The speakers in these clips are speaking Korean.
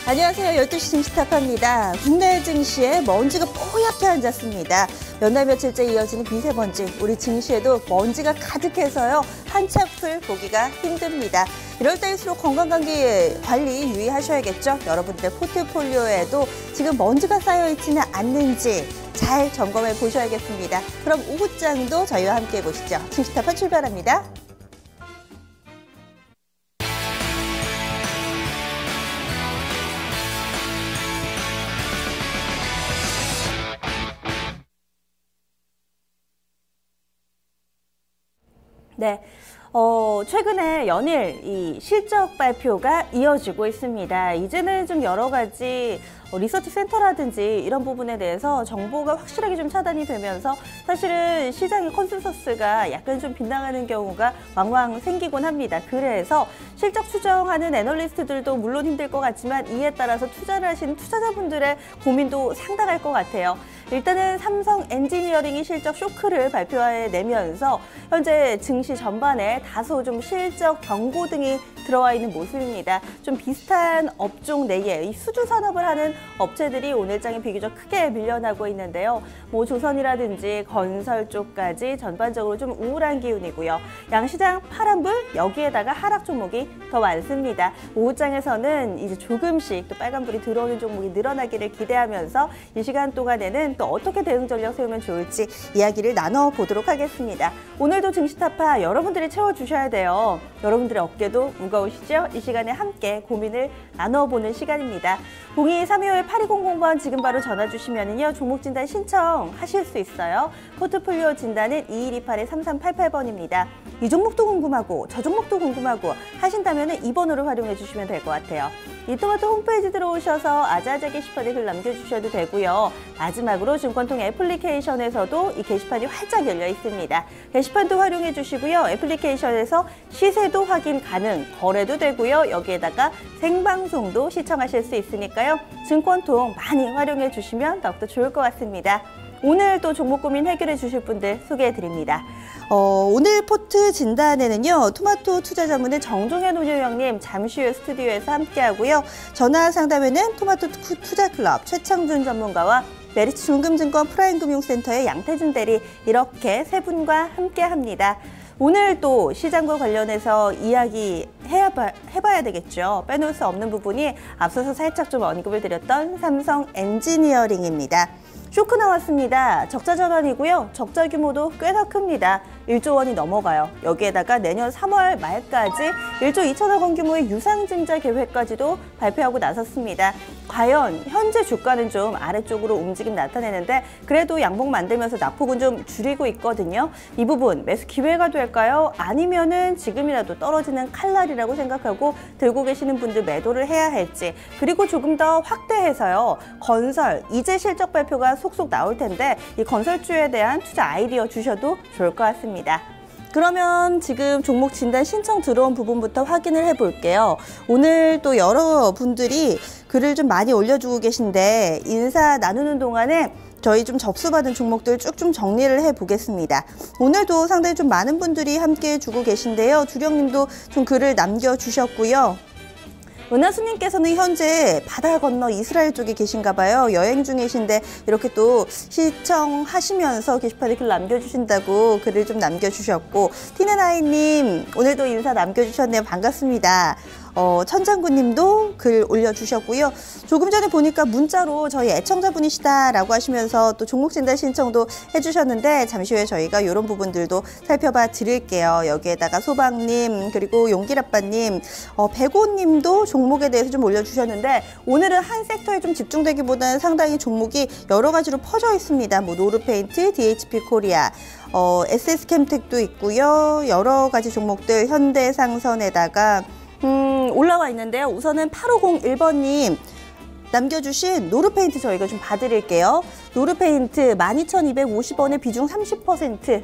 안녕하세요. 12시 증시타파입니다. 국내 증시에 먼지가 뽀얗게 앉았습니다. 몇 날 며칠째 이어지는 미세먼지, 우리 증시에도 먼지가 가득해서요. 한참풀 보기가 힘듭니다. 이럴 때일수록 건강관리 관리 유의하셔야겠죠. 여러분들의 포트폴리오에도 지금 먼지가 쌓여있지는 않는지 잘 점검해 보셔야겠습니다. 그럼 오후장도 저희와 함께 해보시죠. 증시타파 출발합니다. 네, 최근에 연일 이 실적 발표가 이어지고 있습니다. 이제는 좀 여러 가지 리서치 센터라든지 이런 부분에 대해서 정보가 확실하게 좀 차단이 되면서 사실은 시장의 컨센서스가 약간 좀 빗나가는 경우가 왕왕 생기곤 합니다. 그래서 실적 추정하는 애널리스트들도 물론 힘들 것 같지만 이에 따라서 투자를 하시는 투자자분들의 고민도 상당할 것 같아요. 일단은 삼성 엔지니어링이 실적 쇼크를 발표해내면서 현재 증시 전반에 다소 좀 실적 경고등이 들어와 있는 모습입니다. 좀 비슷한 업종 내에 이 수주 산업을 하는 업체들이 오늘장에 비교적 크게 밀려나고 있는데요. 뭐 조선이라든지 건설 쪽까지 전반적으로 좀 우울한 기운이고요. 양시장 파란불, 여기에다가 하락 종목이 더 많습니다. 오후장에서는 이제 조금씩 또 빨간불이 들어오는 종목이 늘어나기를 기대하면서 이 시간 동안에는 또 어떻게 대응 전략 세우면 좋을지 이야기를 나눠보도록 하겠습니다. 오늘도 증시타파 여러분들이 채워주셔야 돼요. 여러분들의 어깨도 무거우시죠? 이 시간에 함께 고민을 나눠보는 시간입니다. 02-325-8200번 지금 바로 전화 주시면은요, 종목 진단 신청하실 수 있어요. 포트폴리오 진단은 2128-3388번입니다. 이 종목도 궁금하고 저 종목도 궁금하고 하신다면은 이 번호를 활용해 주시면 될 것 같아요. 이토마토 홈페이지 들어오셔서 아자아자 게시판에 글 남겨주셔도 되고요. 마지막으로 증권통 애플리케이션에서도 이 게시판이 활짝 열려 있습니다. 게시판도 활용해 주시고요. 애플리케이션에서 시세도 확인 가능, 거래도 되고요. 여기에다가 생방송도 시청하실 수 있으니까요. 증권통 많이 활용해 주시면 더욱더 좋을 것 같습니다. 오늘 또 종목 고민 해결해 주실 분들 소개해 드립니다. 오늘 포트 진단에는요, 토마토 투자자문의 정종현 운영위원님 잠시 후에 스튜디오에서 함께하고요. 전화 상담에는 토마토 투자클럽 최창준 전문가와 메리츠 중금증권 프라임금융센터의 양태준 대리, 이렇게 세 분과 함께합니다. 오늘 또 시장과 관련해서 이야기 해봐야 되겠죠. 빼놓을 수 없는 부분이 앞서서 살짝 좀 언급을 드렸던 삼성 엔지니어링입니다. 쇼크 나왔습니다. 적자 전환이고요. 적자 규모도 꽤나 큽니다. 1조 원이 넘어가요. 여기에다가 내년 3월 말까지 1조 2천억 원 규모의 유상증자 계획까지도 발표하고 나섰습니다. 과연 현재 주가는 좀 아래쪽으로 움직임 나타내는데 그래도 양봉 만들면서 낙폭은 좀 줄이고 있거든요. 이 부분 매수 기회가 될까요? 아니면은 지금이라도 떨어지는 칼날이라고 생각하고 들고 계시는 분들 매도를 해야 할지, 그리고 조금 더 확대해서요. 건설, 이제 실적 발표가 속속 나올 텐데 이 건설주에 대한 투자 아이디어 주셔도 좋을 것 같습니다. 그러면 지금 종목 진단 신청 들어온 부분부터 확인을 해볼게요. 오늘 또 여러분들이 글을 좀 많이 올려주고 계신데 인사 나누는 동안에 저희 좀 접수받은 종목들 쭉 좀 정리를 해보겠습니다. 오늘도 상당히 좀 많은 분들이 함께 해주고 계신데요. 주령님도 좀 글을 남겨주셨고요. 은하수님께서는 현재 바다 건너 이스라엘 쪽에 계신가 봐요. 여행 중이신데 이렇게 또 시청하시면서 게시판에 글 남겨주신다고 글을 좀 남겨주셨고, 티네나이님 오늘도 인사 남겨주셨네요. 반갑습니다. 천장군님도 글 올려주셨고요. 조금 전에 보니까 문자로 저희 애청자분이시다라고 하시면서 또 종목 진단 신청도 해주셨는데 잠시 후에 저희가 이런 부분들도 살펴봐 드릴게요. 여기에다가 소방님, 그리고 용길아빠님, 백오님도 종목에 대해서 좀 올려주셨는데 오늘은 한 섹터에 좀 집중되기보다는 상당히 종목이 여러 가지로 퍼져 있습니다. 뭐 노르페인트, DHP 코리아, SS캠텍도 있고요. 여러 가지 종목들 현대상선에다가 올라와 있는데요. 우선은 8501번님 남겨주신 노르페인트 저희가 좀 봐드릴게요. 노르페인트 12,250원에 비중 30%.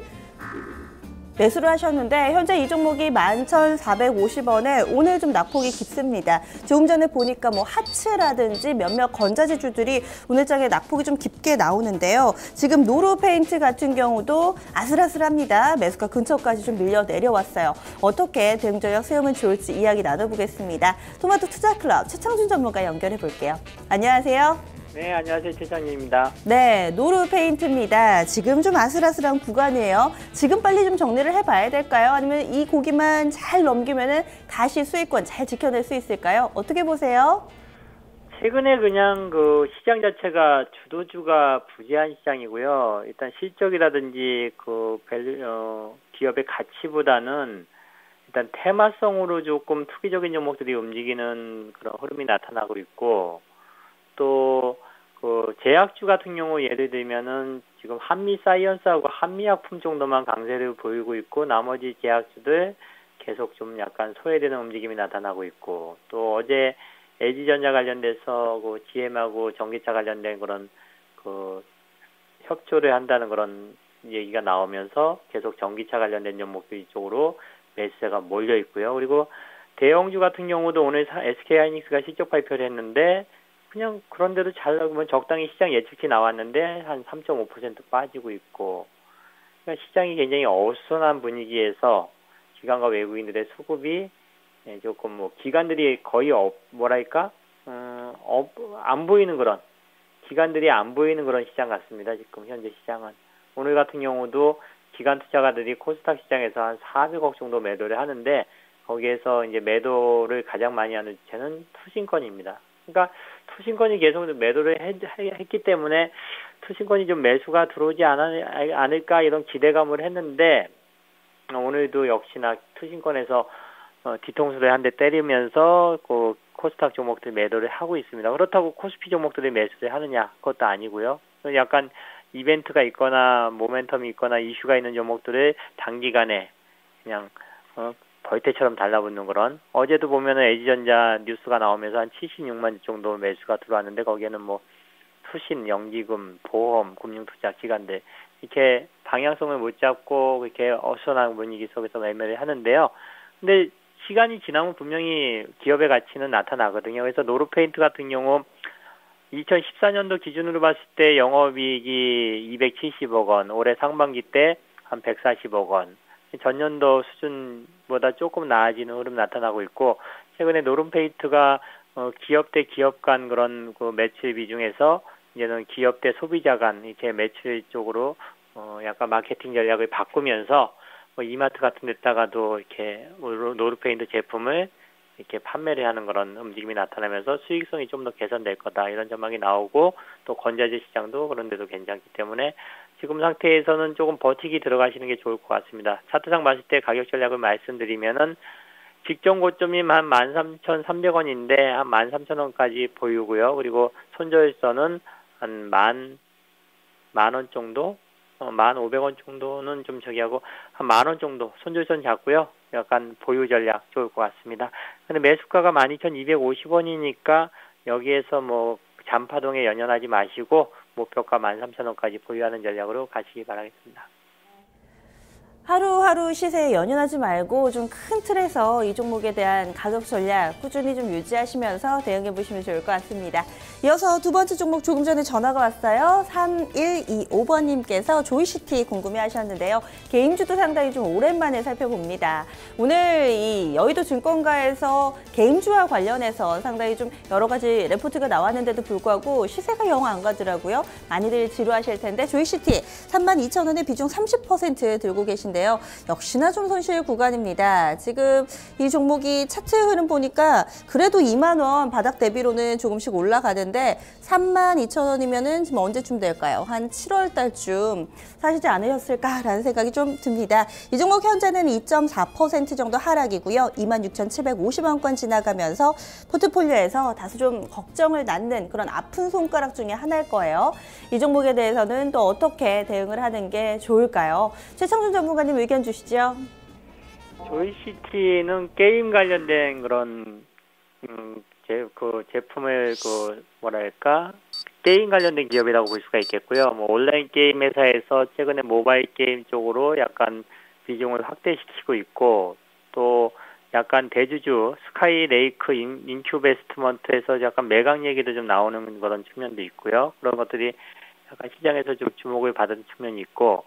매수를 하셨는데 현재 이 종목이 11,450원에 오늘 좀 낙폭이 깊습니다. 조금 전에 보니까 뭐 하츠라든지 몇몇 건자지주들이 오늘장에 낙폭이 좀 깊게 나오는데요. 지금 노루페인트 같은 경우도 아슬아슬합니다. 매수가 근처까지 좀 밀려 내려왔어요. 어떻게 대응 전략 세우면 좋을지 이야기 나눠보겠습니다. 토마토 투자클럽 최창준 전문가 연결해 볼게요. 안녕하세요. 네, 안녕하세요. 최창준입니다. 네, 노루페인트입니다. 지금 좀 아슬아슬한 구간이에요. 지금 빨리 좀 정리를 해봐야 될까요? 아니면 이 고기만 잘 넘기면은 다시 수익권 잘 지켜낼 수 있을까요? 어떻게 보세요? 최근에 그냥 그 시장 자체가 주도주가 부재한 시장이고요. 일단 실적이라든지 기업의 가치보다는 일단 테마성으로 조금 투기적인 종목들이 움직이는 그런 흐름이 나타나고 있고, 또 그 제약주 같은 경우 예를 들면은 지금 한미사이언스하고 한미약품 정도만 강세를 보이고 있고, 나머지 제약주들 계속 좀 약간 소외되는 움직임이 나타나고 있고, 또 어제 LG전자 관련돼서 그 GM하고 전기차 관련된 그런 그 협조를 한다는 그런 얘기가 나오면서 계속 전기차 관련된 종목들 이쪽으로 매수세가 몰려 있고요. 그리고 대형주 같은 경우도 오늘 SK하이닉스가 실적 발표를 했는데 그냥 그런데도 잘 나오면 적당히 시장 예측치 나왔는데 한 3.5% 빠지고 있고, 그러니까 시장이 굉장히 어수선한 분위기에서 기관과 외국인들의 수급이 조금 뭐 기관들이 거의 안 보이는 그런, 기관들이 안 보이는 그런 시장 같습니다. 지금 현재 시장은. 오늘 같은 경우도 기관 투자가들이 코스닥 시장에서 한 400억 정도 매도를 하는데, 거기에서 이제 매도를 가장 많이 하는 주체는 투신권입니다. 그러니까 투신권이 계속 매도를 했기 때문에 투신권이 좀 매수가 들어오지 않을까 이런 기대감을 했는데, 오늘도 역시나 투신권에서 뒤통수를 한 대 때리면서 그 코스닥 종목들 매도를 하고 있습니다. 그렇다고 코스피 종목들이 매수를 하느냐? 그것도 아니고요. 약간 이벤트가 있거나 모멘텀이 있거나 이슈가 있는 종목들을 단기간에 그냥 벌떼처럼 달라붙는 그런, 어제도 보면은 LG전자 뉴스가 나오면서 한 76만 주 정도 매수가 들어왔는데, 거기에는 뭐 투신, 연기금, 보험, 금융투자 기관들 이렇게 방향성을 못 잡고 그렇게 어수선한 분위기 속에서 매매를 하는데요. 근데 시간이 지나면 분명히 기업의 가치는 나타나거든요. 그래서 노루페인트 같은 경우 2014년도 기준으로 봤을 때 영업이익이 270억 원, 올해 상반기 때 한 140억 원, 전년도 수준보다 조금 나아지는 흐름 나타나고 있고, 최근에 노루페인트가 기업 대 기업 간 그런 그 매출 비중에서 이제는 기업 대 소비자 간 이렇게 매출 쪽으로 약간 마케팅 전략을 바꾸면서 이마트 같은 데다가도 이렇게 노루페인트 제품을 이렇게 판매를 하는 그런 움직임이 나타나면서 수익성이 좀 더 개선될 거다 이런 전망이 나오고, 또 건자재 시장도 그런 데도 괜찮기 때문에 지금 상태에서는 조금 버티기 들어가시는 게 좋을 것 같습니다. 차트상 봤을 때 가격 전략을 말씀드리면은 직전 고점이 한 13,300원인데 한 13,000원까지 보이고요. 그리고 손절선은 한 만 원 정도, 1,500원 정도는 좀 저기하고 한 10,000원 정도 손절선 잡고요. 약간 보유 전략 좋을 것 같습니다. 근데 매수가가 12,250원이니까 여기에서 뭐 잔파동에 연연하지 마시고 목표가 13,000원까지 보유하는 전략으로 가시기 바라겠습니다. 하루하루 시세에 연연하지 말고 좀 큰 틀에서 이 종목에 대한 가격 전략 꾸준히 좀 유지하시면서 대응해 보시면 좋을 것 같습니다. 이어서 두 번째 종목 조금 전에 전화가 왔어요. 3125번님께서 조이시티 궁금해 하셨는데요. 개인주도 상당히 좀 오랜만에 살펴봅니다. 오늘 이 여의도 증권가에서 개인주와 관련해서 상당히 좀 여러 가지 레포트가 나왔는데도 불구하고 시세가 영 안 가더라고요. 많이들 지루하실 텐데 조이시티 32,000원에 비중 30% 들고 계신데요. 역시나 좀 손실 구간입니다. 지금 이 종목이 차트 흐름 보니까 그래도 2만 원 바닥 대비로는 조금씩 올라가는데 32,000원이면은 지금 언제쯤 될까요? 한 7월 달쯤 사시지 않으셨을까라는 생각이 좀 듭니다. 이 종목 현재는 2.4% 정도 하락이고요. 26,750원권 지나가면서 포트폴리오에서 다소 좀 걱정을 낳는 그런 아픈 손가락 중에 하나일 거예요. 이 종목에 대해서는 또 어떻게 대응을 하는 게 좋을까요? 최창준 전문가님 의견 주시죠. 조이시티는 게임 관련된 그런 제품을 게임 관련된 기업이라고 볼 수가 있겠고요. 뭐 온라인 게임 회사에서 최근에 모바일 게임 쪽으로 약간 비중을 확대시키고 있고 또 약간 대주주 스카이레이크 인큐베스트먼트에서 약간 매각 얘기도 좀 나오는 그런 측면도 있고요. 그런 것들이 약간 시장에서 좀 주목을 받은 측면이 있고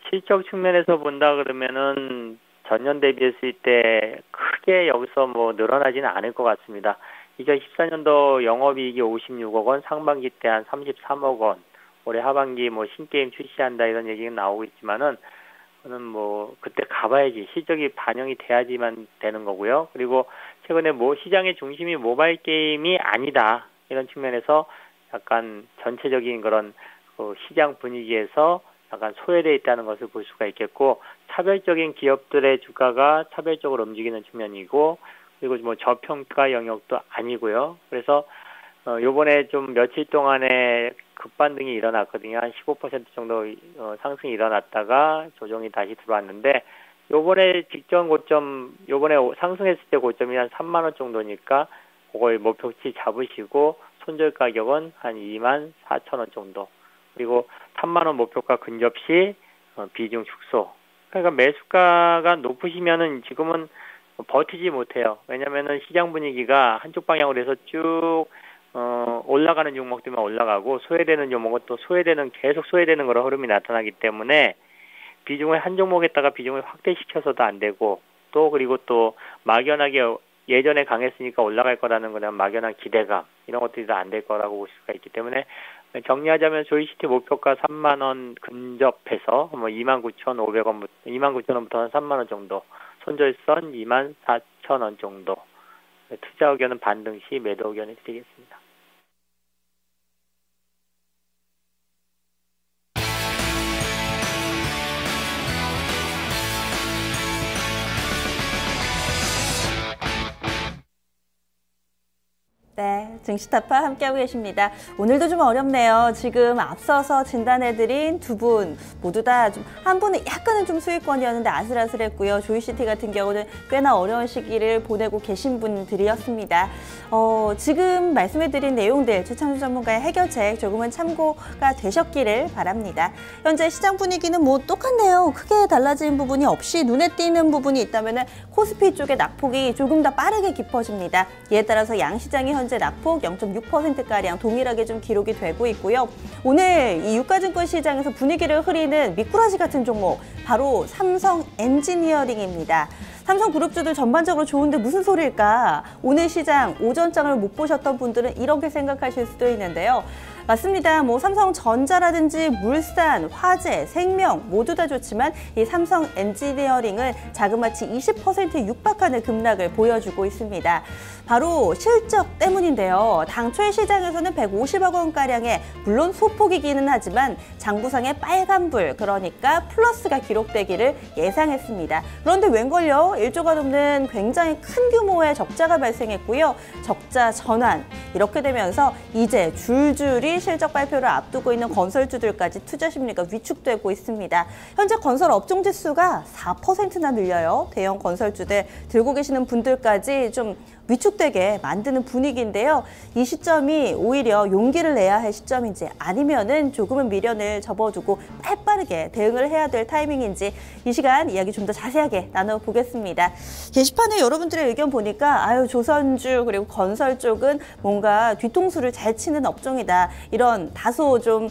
실적 측면에서 본다 그러면은 전년 대비했을 때 크게 여기서 뭐 늘어나지는 않을 것 같습니다. 2014년도 영업이익이 56억 원, 상반기 때 한 33억 원, 올해 하반기 뭐 신게임 출시한다 이런 얘기가 나오고 있지만은 저는 뭐 그때 가봐야지 실적이 반영이 돼야지만 되는 거고요. 그리고 최근에 뭐 시장의 중심이 모바일 게임이 아니다 이런 측면에서 약간 전체적인 그런 그 시장 분위기에서 약간 소외되어 있다는 것을 볼 수가 있겠고 차별적인 기업들의 주가가 차별적으로 움직이는 측면이고 그리고 뭐 저평가 영역도 아니고요. 그래서 요번에 좀 며칠 동안에 급반등이 일어났거든요. 한 15% 정도 상승이 일어났다가 조정이 다시 들어왔는데 요번에 직전 고점, 요번에 상승했을 때 고점이 한 3만 원 정도니까 그걸 목표치 잡으시고 손절 가격은 한 2만 4천 원 정도. 그리고 3만 원 목표가 근접시 비중 축소. 그러니까 매수가가 높으시면은 지금은 버티지 못해요. 왜냐면은 시장 분위기가 한쪽 방향으로 해서 쭉 올라가는 종목들만 올라가고 소외되는 종목은 또 계속 소외되는 그런 흐름이 나타나기 때문에 비중을 한 종목에다가 비중을 확대시켜서도 안 되고 또 그리고 또 막연하게 예전에 강했으니까 올라갈 거라는 그냥 막연한 기대감 이런 것들이 다 안 될 거라고 볼 수가 있기 때문에 정리하자면 조이시티 목표가 3만 원 근접해서 뭐 29,500원부터 29,000원부터 한 3만 원 정도, 손절선 24,000원 정도. 투자 의견은 반등 시 매도 의견을 드리겠습니다. 네, 증시타파 함께하고 계십니다. 오늘도 좀 어렵네요. 지금 앞서서 진단해드린 두 분 모두 다 한 분은 약간은 좀 수익권이었는데 아슬아슬했고요. 조이시티 같은 경우는 꽤나 어려운 시기를 보내고 계신 분들이었습니다. 지금 말씀해드린 내용들 최창주 전문가의 해결책 조금은 참고가 되셨기를 바랍니다. 현재 시장 분위기는 뭐 똑같네요. 크게 달라진 부분이 없이 눈에 띄는 부분이 있다면 코스피 쪽의 낙폭이 조금 더 빠르게 깊어집니다. 이에 따라서 양시장이 현재 낙폭 0.6%가량 동일하게 좀 기록이 되고 있고요. 오늘 이 유가증권 시장에서 분위기를 흐리는 미꾸라지 같은 종목, 바로 삼성 엔지니어링입니다. 삼성그룹주들 전반적으로 좋은데 무슨 소리일까? 오늘 시장 오전장을 못 보셨던 분들은 이렇게 생각하실 수도 있는데요. 맞습니다. 뭐 삼성전자라든지 물산, 화재, 생명 모두 다 좋지만 이 삼성 엔지니어링은 자그마치 20%에 육박하는 급락을 보여주고 있습니다. 바로 실적 때문인데요. 당초의 시장에서는 150억 원가량의 물론 소폭이기는 하지만 장부상의 빨간불, 그러니까 플러스가 기록되기를 예상했습니다. 그런데 웬걸요? 1조가 넘는 굉장히 큰 규모의 적자가 발생했고요. 적자 전환, 이렇게 되면서 이제 줄줄이 실적 발표를 앞두고 있는 건설주들까지 투자 심리가 위축되고 있습니다. 현재 건설 업종 지수가 4%나 늘려요. 대형 건설주들 들고 계시는 분들까지 좀 위축되게 만드는 분위기인데요. 이 시점이 오히려 용기를 내야 할 시점인지 아니면은 조금은 미련을 접어두고 빠르게 대응을 해야 될 타이밍인지 이 시간 이야기 좀 더 자세하게 나눠보겠습니다. 게시판에 여러분들의 의견 보니까 아유 조선주 그리고 건설 쪽은 뭔가 뒤통수를 잘 치는 업종이다. 이런 다소 좀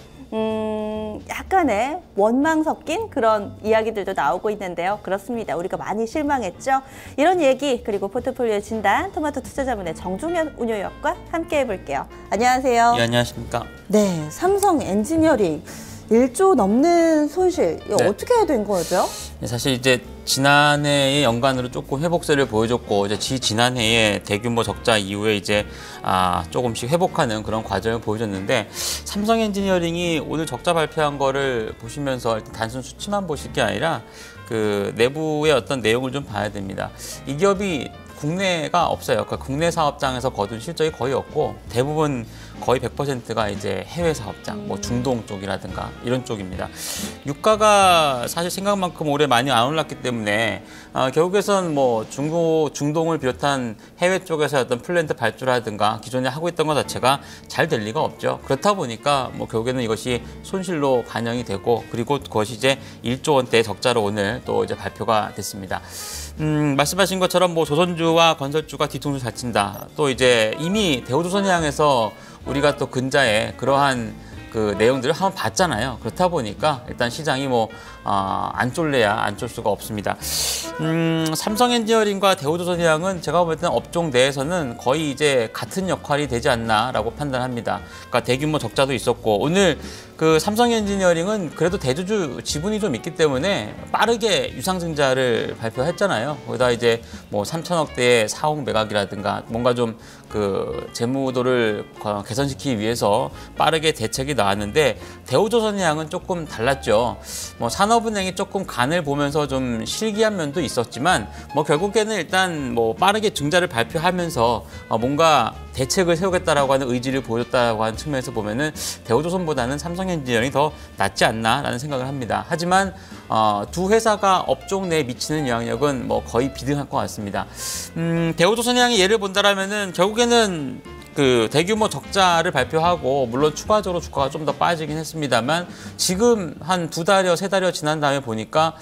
약간의 원망 섞인 그런 이야기들도 나오고 있는데요. 그렇습니다. 우리가 많이 실망했죠. 이런 얘기 그리고 포트폴리오 진단 토마토 투자자문의 정종현 운용위원과 함께 해볼게요. 안녕하세요. 예, 안녕하십니까. 네, 삼성 엔지니어링 1조 넘는 손실 이거 네. 어떻게 된 거죠? 사실 이제 지난해의 연간으로 조금 회복세를 보여줬고 이제 지난해에 대규모 적자 이후에 이제 조금씩 회복하는 그런 과정을 보여줬는데 삼성 엔지니어링이 오늘 적자 발표한 거를 보시면서 일단 단순 수치만 보실 게 아니라 그 내부의 어떤 내용을 좀 봐야 됩니다. 이 기업이 국내가 없어요. 그러니까 국내 사업장에서 거둔 실적이 거의 없고 대부분 거의 100%가 이제 해외 사업장, 뭐 중동 쪽이라든가 이런 쪽입니다. 유가가 사실 생각만큼 올해 많이 안 올랐기 때문에 결국에선 뭐 중동을 비롯한 해외 쪽에서 어떤 플랜트 발주라든가 기존에 하고 있던 것 자체가 잘 될 리가 없죠. 그렇다 보니까 뭐 결국에는 이것이 손실로 반영이 되고 그리고 그것이 이제 1조 원대의 적자로 오늘 또 이제 발표가 됐습니다. 말씀하신 것처럼 뭐 조선주와 건설주가 뒤통수 잘 친다. 또 이제 이미 대우조선해양에서 우리가 또 근자에 그러한 그 내용들을 한번 봤잖아요. 그렇다 보니까 일단 시장이 뭐 안 쫄래야 안 쫄 수가 없습니다. 삼성엔지니어링과 대우조선해양은 제가 볼 때는 업종 내에서는 거의 이제 같은 역할이 되지 않나라고 판단합니다. 그러니까 대규모 적자도 있었고 오늘 그 삼성엔지니어링은 그래도 대주주 지분이 좀 있기 때문에 빠르게 유상증자를 발표했잖아요. 거기다 이제 뭐 3천억대의 사옥 매각이라든가 뭔가 좀 그 재무도를 개선시키기 위해서 빠르게 대책이 나왔는데 대우조선해양은 조금 달랐죠. 뭐 산업은행이 조금 간을 보면서 좀 실기한 면도 있었지만 뭐 결국에는 일단 뭐 빠르게 증자를 발표하면서 뭔가 대책을 세우겠다라고 하는 의지를 보여줬다라고 하는 측면에서 보면은 대우조선보다는 삼성엔지니어링이 더 낫지 않나라는 생각을 합니다. 하지만 두 회사가 업종 내에 미치는 영향력은 뭐 거의 비등할 것 같습니다. 대우조선해양이 예를 본다라면은 결국에는 그 대규모 적자를 발표하고 물론 추가적으로 주가가 좀 더 빠지긴 했습니다만 지금 한 2달여 3달여 지난 다음에 보니까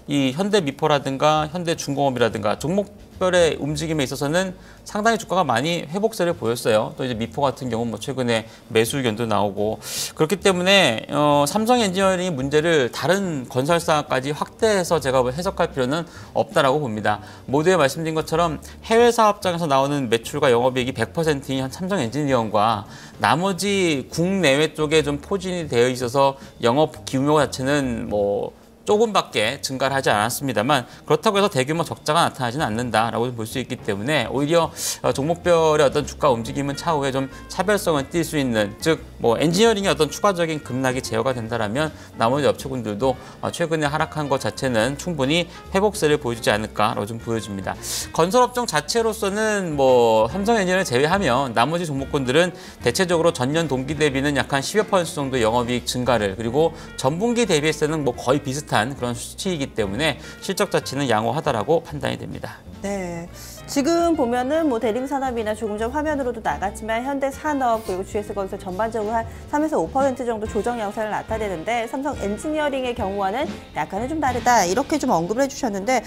이 현대미포라든가 현대중공업이라든가 종목별의 움직임에 있어서는 상당히 주가가 많이 회복세를 보였어요. 또 이제 미포 같은 경우 뭐 최근에 매수 의견도 나오고 그렇기 때문에 삼성엔지니어링이 문제를 다른 건설사까지 확대해서 제가 해석할 필요는 없다라고 봅니다. 모두에 말씀드린 것처럼 해외 사업장에서 나오는 매출과 영업이익이 100%인 한 삼성엔지니어링과 나머지 국내외 쪽에 좀 포진이 되어 있어서 영업 규모 자체는 뭐 조금밖에 증가를 하지 않았습니다만 그렇다고 해서 대규모 적자가 나타나지는 않는다라고 볼 수 있기 때문에 오히려 종목별의 어떤 주가 움직임은 차후에 좀 차별성을 띌 수 있는 즉 뭐 엔지니어링의 어떤 추가적인 급락이 제어가 된다라면 나머지 업체군들도 최근에 하락한 것 자체는 충분히 회복세를 보여주지 않을까라고 좀 보여집니다. 건설업종 자체로서는 뭐 삼성엔지니어링을 제외하면 나머지 종목군들은 대체적으로 전년 동기 대비는 약 한 10여 % 정도 영업이익 증가를 그리고 전분기 대비했을 때는 뭐 거의 비슷한 그런 수치이기 때문에 실적 자체는 양호하다라고 판단이 됩니다. 네. 지금 보면은 뭐 대림산업이나 조금 전 화면으로도 나갔지만 현대산업 그리고 GS건설 전반적으로 한 3에서 5% 정도 조정 양상을 나타내는데 삼성 엔지니어링의 경우와는 약간은 좀 다르다 이렇게 좀 언급을 해주셨는데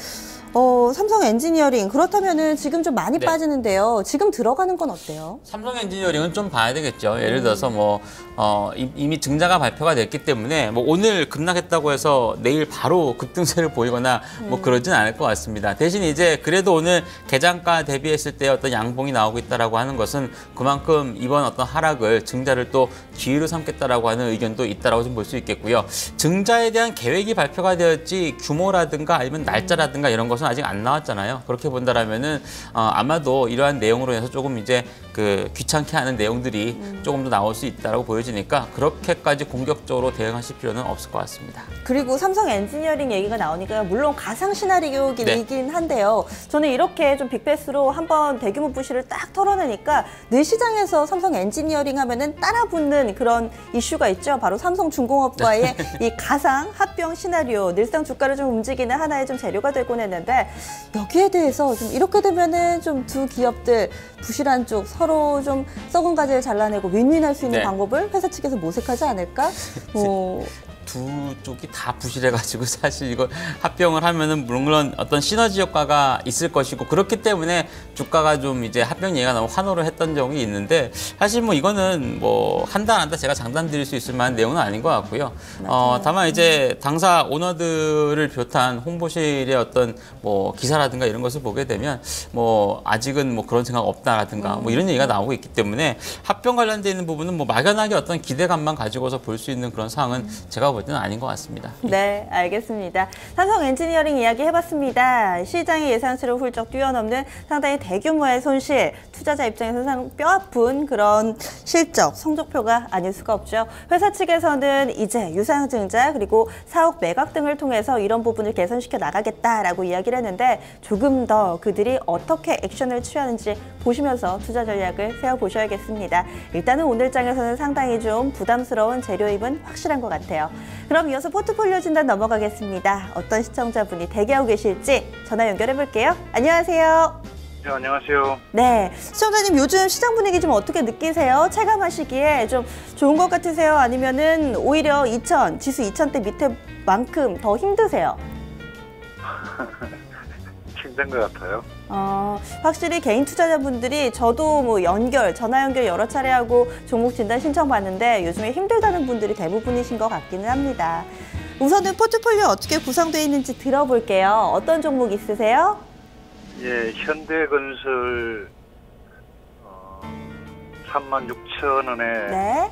삼성 엔지니어링 그렇다면은 지금 좀 많이 빠지는데요. 지금 들어가는 건 어때요? 삼성 엔지니어링은 좀 봐야 되겠죠. 예를 들어서 뭐 이미 증자가 발표가 됐기 때문에 뭐 오늘 급락했다고 해서 내일 바로 급등세를 보이거나 뭐 그러진 않을 것 같습니다. 대신 이제 그래도 오늘 개장가 대비했을 때 어떤 양봉이 나오고 있다라고 하는 것은 그만큼 이번 어떤 하락을 증자를 또 기회로 삼겠다라고 하는 의견도 있다라고 좀 볼 수 있겠고요. 증자에 대한 계획이 발표가 되었지 규모라든가 아니면 날짜라든가 이런 것은 아직 안 나왔잖아요. 그렇게 본다라면은 아마도 이러한 내용으로 해서 조금 이제 그 귀찮게 하는 내용들이 조금 더 나올 수 있다라고 보여지니까 그렇게까지 공격적으로 대응하실 필요는 없을 것 같습니다. 그리고 삼성 엔지니어링 얘기가 나오니까 물론 가상 시나리오이긴 한데요. 저는 이렇게 좀 빅베스로 한번 대규모 부실을 딱 털어내니까 늘 시장에서 삼성 엔지니어링 하면은 따라붙는 그런 이슈가 있죠. 바로 삼성중공업과의 이 가상 합병 시나리오 늘상 주가를 좀 움직이는 하나의 좀 재료가 되곤 했는데 여기에 대해서 좀 이렇게 되면은 좀 두 기업들 부실한 쪽 서로 좀 썩은 가지를 잘라내고 윈윈할 수 있는 방법을 회사 측에서 모색하지 않을까? 두 쪽이 다 부실해가지고 사실 이거 합병을 하면은 물론 어떤 시너지 효과가 있을 것이고 그렇기 때문에 주가가 좀 이제 합병 얘기가 너무 환호를 했던 적이 있는데 사실 뭐 이거는 뭐 한다 안 한다 제가 장담 드릴 수 있을 만한 내용은 아닌 것 같고요. 다만 이제 당사 오너들을 비롯한 홍보실의 어떤 뭐 기사라든가 이런 것을 보게 되면 뭐 아직은 뭐 그런 생각 없다라든가 뭐 이런 얘기가 나오고 있기 때문에 합병 관련돼 있는 부분은 뭐 막연하게 어떤 기대감만 가지고서 볼 수 있는 그런 사항은 제가 볼 때는 아닌 것 같습니다. 네, 알겠습니다. 삼성 엔지니어링 이야기 해봤습니다. 시장의 예상치를 훌쩍 뛰어넘는 상당히 대규모의 손실, 투자자 입장에서는 뼈아픈 그런 실적, 성적표가 아닐 수가 없죠. 회사 측에서는 이제 유상증자 그리고 사옥 매각 등을 통해서 이런 부분을 개선시켜 나가겠다라고 이야기를 했는데 조금 더 그들이 어떻게 액션을 취하는지 보시면서 투자 전략을 세워보셔야겠습니다. 일단은 오늘 장에서는 상당히 좀 부담스러운 재료입은 확실한 것 같아요. 그럼 이어서 포트폴리오 진단 넘어가겠습니다. 어떤 시청자분이 대기하고 계실지 전화 연결해 볼게요. 안녕하세요. 네, 안녕하세요. 네, 시청자님 요즘 시장 분위기 좀 어떻게 느끼세요? 체감하시기에 좀 좋은 것 같으세요? 아니면은 오히려 지수 2000대 밑에만큼 더 힘드세요? 힘든 것 같아요. 확실히 개인 투자자분들이 저도 뭐 전화 연결 여러 차례 하고 종목 진단 신청받는데 요즘에 힘들다는 분들이 대부분이신 것 같기는 합니다. 우선은 포트폴리오 어떻게 구성되어 있는지 들어볼게요. 어떤 종목 있으세요? 예, 현대건설 36,000원에 네.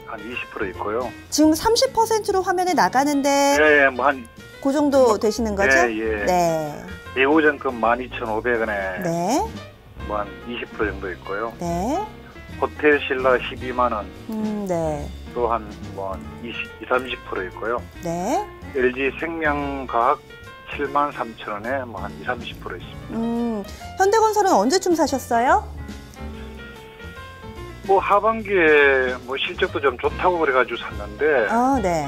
한 20% 있고요. 지금 30%로 화면에 나가는데 예, 뭐 한 그 정도 되시는 거죠? 예, 예. 네. 예우전금 12,500원에 네. 뭐 한 20% 정도 있고요. 네. 호텔 신라 12만 원, 네. 또한 뭐 30% 있고요. 네. LG 생명과학 73,000원에 뭐 한 30% 있습니다. 현대건설은 언제쯤 사셨어요? 뭐 하반기에 뭐 실적도 좀 좋다고 그래가지고 샀는데 네.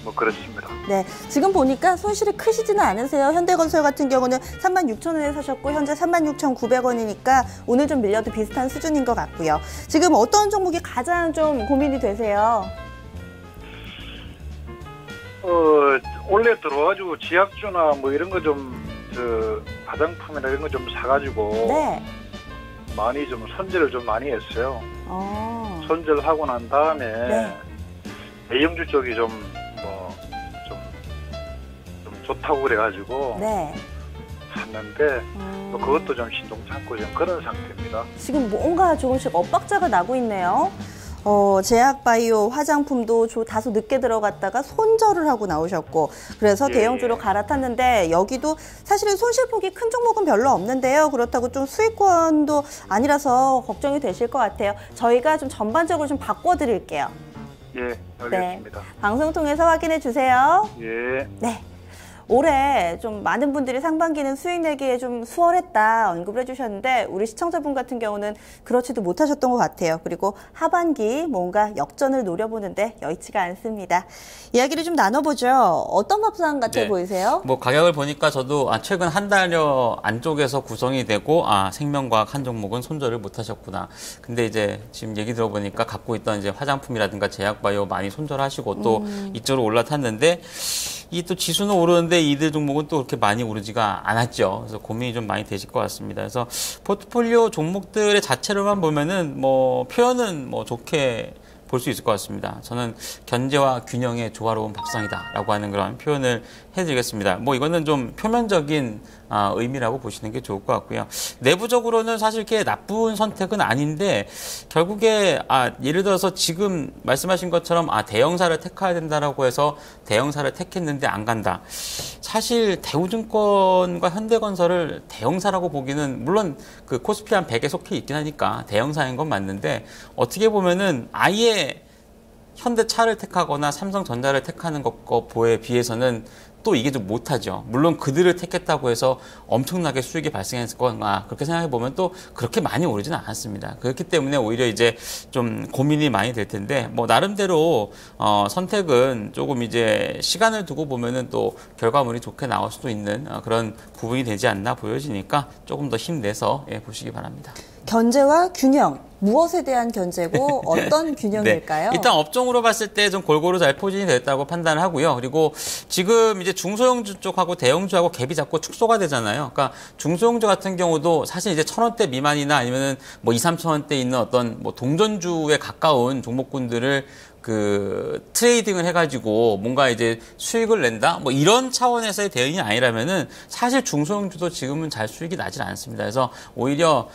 뭐 그렇습니다. 네, 지금 보니까 손실이 크시지는 않으세요. 현대건설 같은 경우는 36,000원에 사셨고 현재 36,900원이니까 오늘 좀 밀려도 비슷한 수준인 것 같고요. 지금 어떤 종목이 가장 좀 고민이 되세요? 원래 들어와가지고 지약주나 뭐 이런 거 좀 화장품이나 이런 거 좀 사가지고 네. 많이 좀 손절을 좀 많이 했어요. 손절하고 난 다음에 네. 대형주 쪽이 좀 좋다고 그래가지고 네. 샀는데 뭐 그것도 좀 신동찮고 좀 그런 상태입니다. 지금 뭔가 조금씩 엇박자가 나고 있네요. 제약바이오 화장품도 다소 늦게 들어갔다가 손절을 하고 나오셨고 그래서 예, 대형주로 예. 갈아탔는데 여기도 사실은 손실폭이 큰 종목은 별로 없는데요. 그렇다고 좀 수익권도 아니라서 걱정이 되실 것 같아요. 저희가 좀 전반적으로 좀 바꿔드릴게요. 예, 알겠습니다. 네, 방송 통해서 확인해 주세요. 예. 네. 올해 좀 많은 분들이 상반기는 수익 내기에 좀 수월했다 언급을 해주셨는데 우리 시청자분 같은 경우는 그렇지도 못하셨던 것 같아요. 그리고 하반기 뭔가 역전을 노려보는데 여의치가 않습니다. 이야기를 좀 나눠보죠. 어떤 밥상 같아 보이세요? 뭐 가격을 보니까 저도 최근 한 달여 안쪽에서 구성이 되고 생명과학 한 종목은 손절을 못하셨구나. 근데 이제 지금 얘기 들어보니까 갖고 있던 이제 화장품이라든가 제약바이오 많이 손절하시고 또 이쪽으로 올라탔는데 이 또 지수는 오르는데 이들 종목은 또 그렇게 많이 오르지가 않았죠. 그래서 고민이 좀 많이 되실 것 같습니다. 그래서 포트폴리오 종목들의 자체로만 보면은 뭐 표현은 뭐 좋게 볼 수 있을 것 같습니다. 저는 견제와 균형의 조화로운 밥상이다라고 하는 그런 표현을 해드리겠습니다. 뭐 이거는 좀 표면적인 의미라고 보시는 게 좋을 것 같고요. 내부적으로는 사실 이렇게 나쁜 선택은 아닌데 결국에 예를 들어서 지금 말씀하신 것처럼 대형사를 택해야 된다라고 해서 대형사를 택했는데 안 간다. 사실 대우증권과 현대건설을 대형사라고 보기는 물론 그 코스피 한 100에 속해 있긴 하니까 대형사인 건 맞는데 어떻게 보면은 아예 현대차를 택하거나 삼성전자를 택하는 것에 비해서는 또 이게 좀 못하죠. 물론 그들을 택했다고 해서 엄청나게 수익이 발생했을 거나 그렇게 생각해 보면 또 그렇게 많이 오르지는 않았습니다. 그렇기 때문에 오히려 이제 좀 고민이 많이 될 텐데 뭐 나름대로 선택은 조금 이제 시간을 두고 보면은 또 결과물이 좋게 나올 수도 있는 그런 부분이 되지 않나 보여지니까 조금 더 힘내서 보시기 바랍니다. 견제와 균형, 무엇에 대한 견제고 어떤 균형일까요? 네. 일단 업종으로 봤을 때 좀 골고루 잘 포진이 됐다고 판단을 하고요. 그리고 지금 이제 중소형주 쪽하고 대형주하고 갭이 자꾸 축소가 되잖아요. 그러니까 중소형주 같은 경우도 사실 이제 1,000원대 미만이나 아니면은 뭐 2, 3,000원대 있는 어떤 뭐 동전주에 가까운 종목군들을 트레이딩을 해가지고 뭔가 이제 수익을 낸다? 뭐 이런 차원에서의 대응이 아니라면은 사실 중소형주도 지금은 잘 수익이 나질 않습니다. 그래서 오히려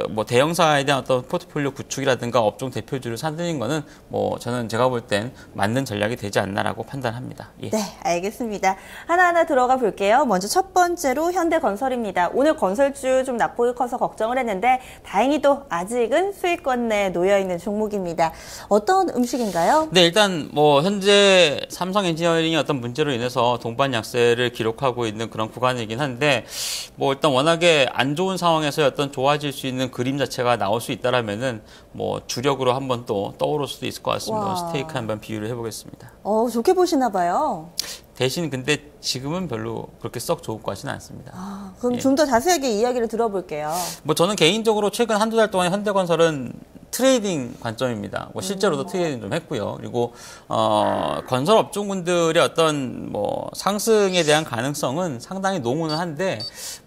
뭐 대형사에 대한 어떤 포트폴리오 구축이라든가 업종 대표주를 사들인 거는 뭐 저는 제가 볼 땐 맞는 전략이 되지 않나라고 판단합니다. 예. 네, 알겠습니다. 하나하나 들어가 볼게요. 먼저 첫 번째로 현대건설입니다. 오늘 건설주 좀 낙폭이 커서 걱정을 했는데 다행히도 아직은 수익권 내에 놓여 있는 종목입니다. 어떤 음식인가요? 네, 일단 뭐 현재 삼성 엔지니어링이 어떤 문제로 인해서 동반 약세를 기록하고 있는 그런 구간이긴 한데 뭐 일단 워낙에 안 좋은 상황에서 어떤 좋아질 수 있는 그림 자체가 나올 수 있다라면은 뭐 주력으로 한번 또 떠오를 수도 있을 것 같습니다. 와. 스테이크 한번 비유를 해보겠습니다. 좋게 보시나 봐요. 대신 근데 지금은 별로 그렇게 썩 좋을 것 같지는 않습니다. 그럼 예. 좀 더 자세하게 이야기를 들어볼게요. 뭐 저는 개인적으로 최근 한두 달 동안 현대건설은 트레이딩 관점입니다. 뭐 실제로도 트레이딩 좀 했고요. 그리고 건설 업종군들의 어떤 뭐 상승에 대한 가능성은 상당히 농후는 한데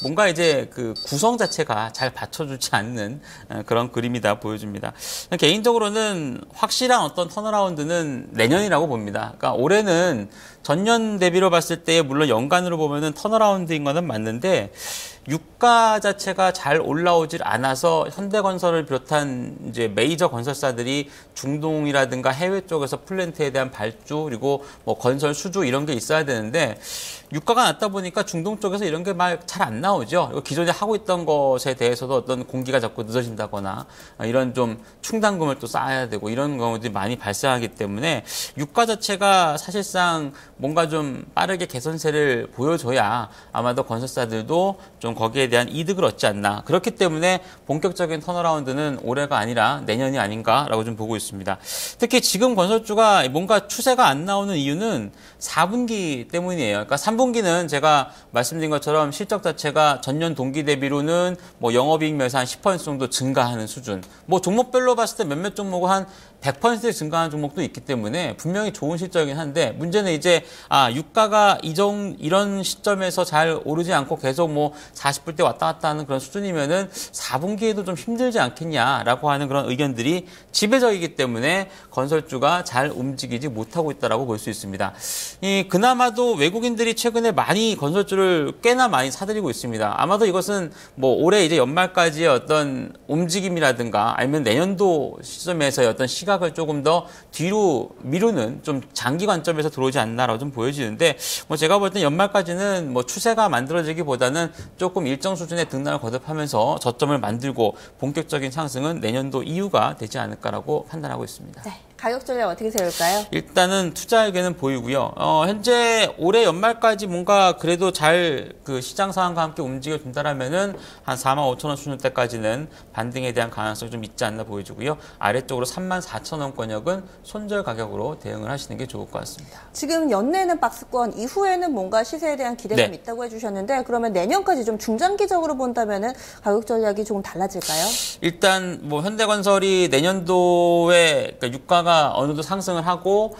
뭔가 이제 그 구성 자체가 잘 받쳐주지 않는 그런 그림이다 보여집니다. 개인적으로는 확실한 어떤 턴어라운드는 내년이라고 봅니다. 그러니까 올해는 전년 대비로 봤을 때 물론 연간으로 보면은 턴어라운드인 거는 맞는데 유가 자체가 잘 올라오질 않아서 현대건설을 비롯한 이제 메이저 건설사들이 중동이라든가 해외 쪽에서 플랜트에 대한 발주 그리고 뭐 건설 수주 이런 게 있어야 되는데 유가가 낮다 보니까 중동 쪽에서 이런 게 막 잘 안 나오죠. 그리고 기존에 하고 있던 것에 대해서도 어떤 공기가 자꾸 늦어진다거나 이런 좀 충당금을 또 쌓아야 되고 이런 경우들이 많이 발생하기 때문에 유가 자체가 사실상 뭔가 좀 빠르게 개선세를 보여줘야 아마도 건설사들도 좀 거기에 대한 이득을 얻지 않나. 그렇기 때문에 본격적인 턴어라운드는 올해가 아니라 내년이 아닌가라고 좀 보고 있습니다. 특히 지금 건설주가 뭔가 추세가 안 나오는 이유는 4분기 때문이에요. 그러니까 3분기는 제가 말씀드린 것처럼 실적 자체가 전년 동기 대비로는 뭐 영업이익 매사 한 10% 정도 증가하는 수준. 뭐 종목별로 봤을 때 몇몇 종목은 한 100% 증가하는 종목도 있기 때문에 분명히 좋은 실적이긴 한데 문제는 이제 유가가 이런 시점에서 잘 오르지 않고 계속 뭐 40불대 왔다 갔다 하는 그런 수준이면은 4분기에도 좀 힘들지 않겠냐라고 하는 그런 의견들이 지배적이기 때문에 건설주가 잘 움직이지 못하고 있다라고 볼 수 있습니다. 그나마도 외국인들이 최근에 많이 건설주를 꽤나 많이 사들이고 있습니다. 아마도 이것은 뭐 올해 이제 연말까지의 어떤 움직임이라든가 아니면 내년도 시점에서의 어떤 시각을 조금 더 뒤로 미루는 좀 장기 관점에서 들어오지 않나라고 좀 보여지는데 뭐 제가 볼 땐 연말까지는 뭐 추세가 만들어지기보다는 조금 일정 수준의 등락을 거듭하면서 저점을 만들고 본격적인 상승은 내년도 이후가 되지 않을까라고 판단하고 있습니다. 네, 가격 전략 어떻게 세울까요? 일단은 투자에게는 보이고요. 현재 올해 연말까지 뭔가 그래도 잘 그 시장 상황과 함께 움직여준다라면은 한 45,000원 수준 때까지는 반등에 대한 가능성이 좀 있지 않나 보여지고요. 아래쪽으로 34,000원권역은 손절 가격으로 대응을 하시는 게 좋을 것 같습니다. 지금 연내에는 박스권, 이후에는 뭔가 시세에 대한 기대감이 네. 있다고 해주셨는데 그러면 내년까지 좀 중장기적으로 본다면은 가격 전략이 조금 달라질까요? 일단 뭐 현대건설이 내년도에 그러니까 유가가 어느 정도 상승을 하고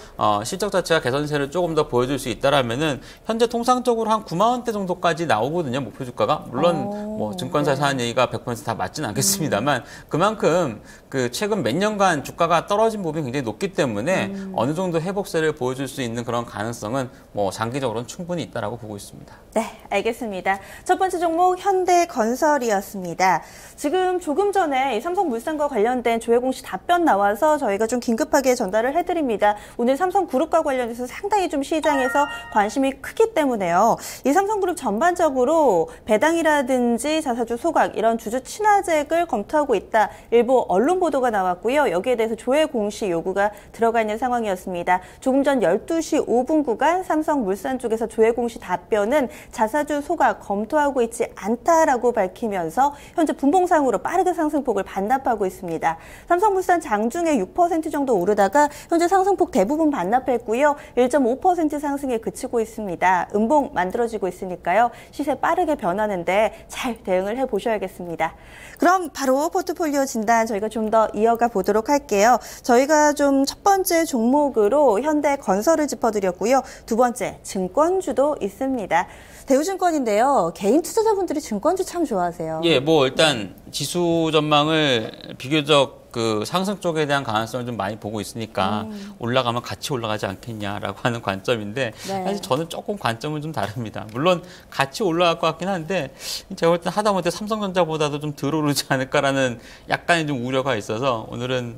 실적 자체가 개선세를 조금 더 보여줄 수 있다라면은 현재 통상적으로 한 9만 원대 정도까지 나오거든요. 목표 주가가 물론 뭐 증권사에서 하는 얘기가 100% 다 맞지는 않겠습니다만 그만큼 그 최근 몇 년간 주가가 떨어진 부분이 굉장히 높기 때문에 어느 정도 회복세를 보여줄 수 있는 그런 가능성은 뭐 장기적으로는 충분히 있다라고 보고 있습니다. 네, 알겠습니다. 첫 번째 종목 현대건설이었습니다. 지금 조금 전에 이 삼성물산과 관련된 조회 공시 답변 나와서 저희가 좀 긴급하게 전달을 해드립니다. 오늘 삼성그룹과 관련해서 상당히 좀 시장에서 관심이 크기 때문에요. 이 삼성그룹 전반적으로 배당이라든지 자사주 소각 이런 주주 친화잭을 검토하고 있다. 일부 언론 보도가 나왔고요. 여기에 대해서 조회 공시 요구가 들어가 있는 상황이었습니다. 조금 전 12시 5분 구간 삼성물산 쪽에서 조회 공시 답변은 자사주 소각 검토하고 있지 않다라고 밝히면서 현재 분봉상으로 빠르게 상승폭을 반납하고 있습니다. 삼성물산 장중에 6% 정도 오르다가 현재 상승폭 대부분 반납했고요. 1.5% 상승에 그치고 있습니다. 음봉 만들어지고 있으니까요. 시세 빠르게 변하는데 잘 대응을 해보셔야겠습니다. 그럼 바로 포트폴리오 진단 저희가 좀 더 이어가 보도록 할게요. 저희가 좀 첫 번째 종목으로 현대건설을 짚어드렸고요. 두 번째 증권주도 있습니다. 대우증권인데요. 개인 투자자분들이 증권주 참 좋아하세요. 예, 뭐 일단 지수 전망을 비교적 그 상승 쪽에 대한 가능성을 좀 많이 보고 있으니까 올라가면 같이 올라가지 않겠냐라고 하는 관점인데 네. 사실 저는 조금 관점은 좀 다릅니다. 물론 같이 올라갈 것 같긴 한데 제가 볼 때 하다못해 삼성전자보다도 좀 덜 오르지 않을까라는 약간의 좀 우려가 있어서 오늘은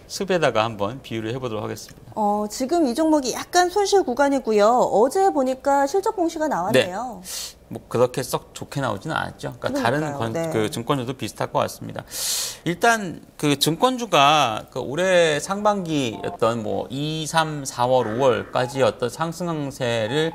습에다가 한번 비유를 해보도록 하겠습니다. 지금 이 종목이 약간 손실 구간이고요. 어제 보니까 실적 공시가 나왔네요. 뭐 그렇게 썩 좋게 나오지는 않았죠. 그러니까 다른 네. 그 증권주도 비슷할 것 같습니다. 일단 그 증권주가 그 올해 상반기였던 뭐 2, 3, 4월, 5월까지 어떤 상승세를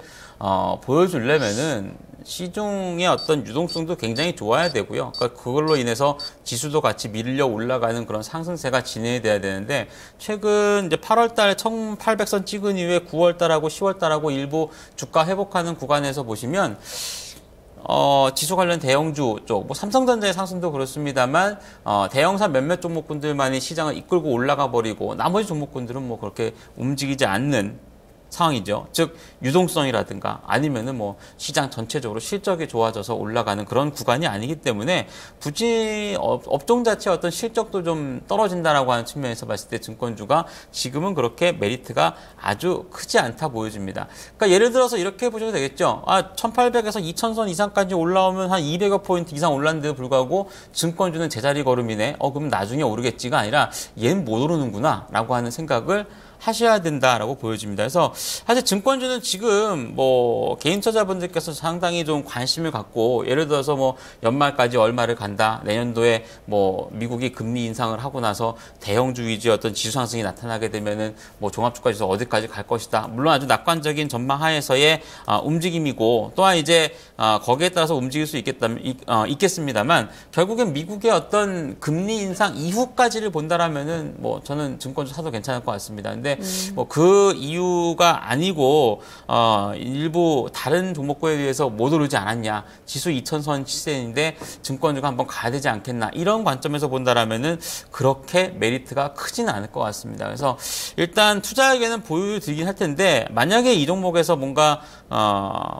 보여주려면은 시중의 어떤 유동성도 굉장히 좋아야 되고요. 그러니까 그걸로 인해서 지수도 같이 밀려 올라가는 그런 상승세가 진행이 돼야 되는데 최근 이제 8월 달에 1800선 찍은 이후에 9월 달하고 10월 달하고 일부 주가 회복하는 구간에서 보시면 지수 관련 대형주 쪽, 뭐 삼성전자의 상승도 그렇습니다만 대형사 몇몇 종목군들만이 시장을 이끌고 올라가 버리고 나머지 종목군들은 뭐 그렇게 움직이지 않는 상황이죠. 즉 유동성이라든가 아니면은 뭐 시장 전체적으로 실적이 좋아져서 올라가는 그런 구간이 아니기 때문에 굳이 업종 자체의 어떤 실적도 좀 떨어진다라고 하는 측면에서 봤을 때 증권주가 지금은 그렇게 메리트가 아주 크지 않다 보여집니다. 그러니까 예를 들어서 이렇게 보셔도 되겠죠. 1800에서 2000선 이상까지 올라오면 한 200여 포인트 이상 올랐는데도 불구하고 증권주는 제자리 걸음이네. 그럼 나중에 오르겠지가 아니라 얘는 못 오르는구나 라고 하는 생각을 하셔야 된다라고 보여집니다. 그래서 사실 증권주는 지금 뭐 개인 투자자분들께서 상당히 좀 관심을 갖고 예를 들어서 뭐 연말까지 얼마를 간다. 내년도에 뭐 미국이 금리 인상을 하고 나서 대형주 위주의 어떤 지수 상승이 나타나게 되면은 뭐 종합주가 지수 어디까지 갈 것이다. 물론 아주 낙관적인 전망 하에서의 움직임이고 또한 이제 거기에 따라서 움직일 수 있겠습니다만 결국엔 미국의 어떤 금리 인상 이후까지를 본다라면은 뭐 저는 증권주 사도 괜찮을 것 같습니다. 근데 뭐 그 이유가 아니고 일부 다른 종목군에 비해서 못 오르지 않았냐. 지수 2000선 시세인데 증권주가 한번 가야 되지 않겠나. 이런 관점에서 본다라면은 그렇게 메리트가 크지는 않을 것 같습니다. 그래서 일단 투자에게는 보여드리긴 할 텐데 만약에 이 종목에서 뭔가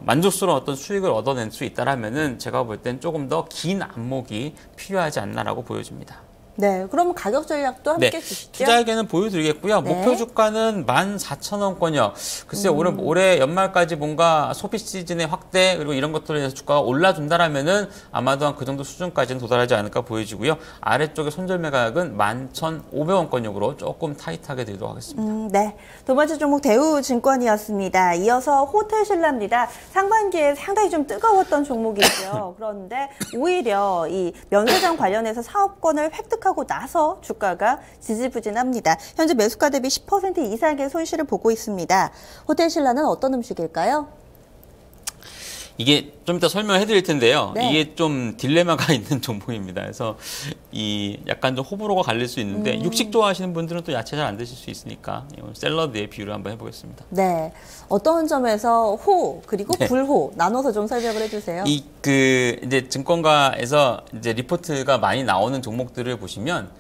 만족스러운 어떤 수익을 얻어낼 수 있다라면은 제가 볼 땐 조금 더 긴 안목이 필요하지 않나라고 보여집니다. 네, 그럼 가격 전략도 함께 주시죠. 투자에게는 보여드리겠고요. 네. 목표 주가는 14,000원권이요. 글쎄요, 올해 연말까지 뭔가 소비 시즌의 확대 그리고 이런 것들에 대해서 주가가 올라준다라면은 아마도 한 그 정도 수준까지는 도달하지 않을까 보여지고요. 아래쪽에 손절매 가격은 11,500원권역으로 조금 타이트하게 드리도록 하겠습니다. 네, 두 번째 종목 대우증권이었습니다. 이어서 호텔신라입니다. 상반기에 상당히 좀 뜨거웠던 종목이죠. 그런데 오히려 이 면세점 관련해서 사업권을 획득하고 나서 주가가 지지부진합니다. 현재 매수가 대비 10% 이상의 손실을 보고 있습니다. 호텔신라는 어떤 음식일까요? 이게 좀 이따 설명해 드릴 텐데요. 네. 이게 좀 딜레마가 있는 종목입니다. 그래서 이 약간 좀 호불호가 갈릴 수 있는데 육식 좋아하시는 분들은 또 야채 잘 안 드실 수 있으니까 샐러드의 비유를 한번 해보겠습니다. 네, 어떤 점에서 호 그리고 불호 나눠서 좀 설명을 해주세요. 이제 증권가에서 이제 리포트가 많이 나오는 종목들을 보시면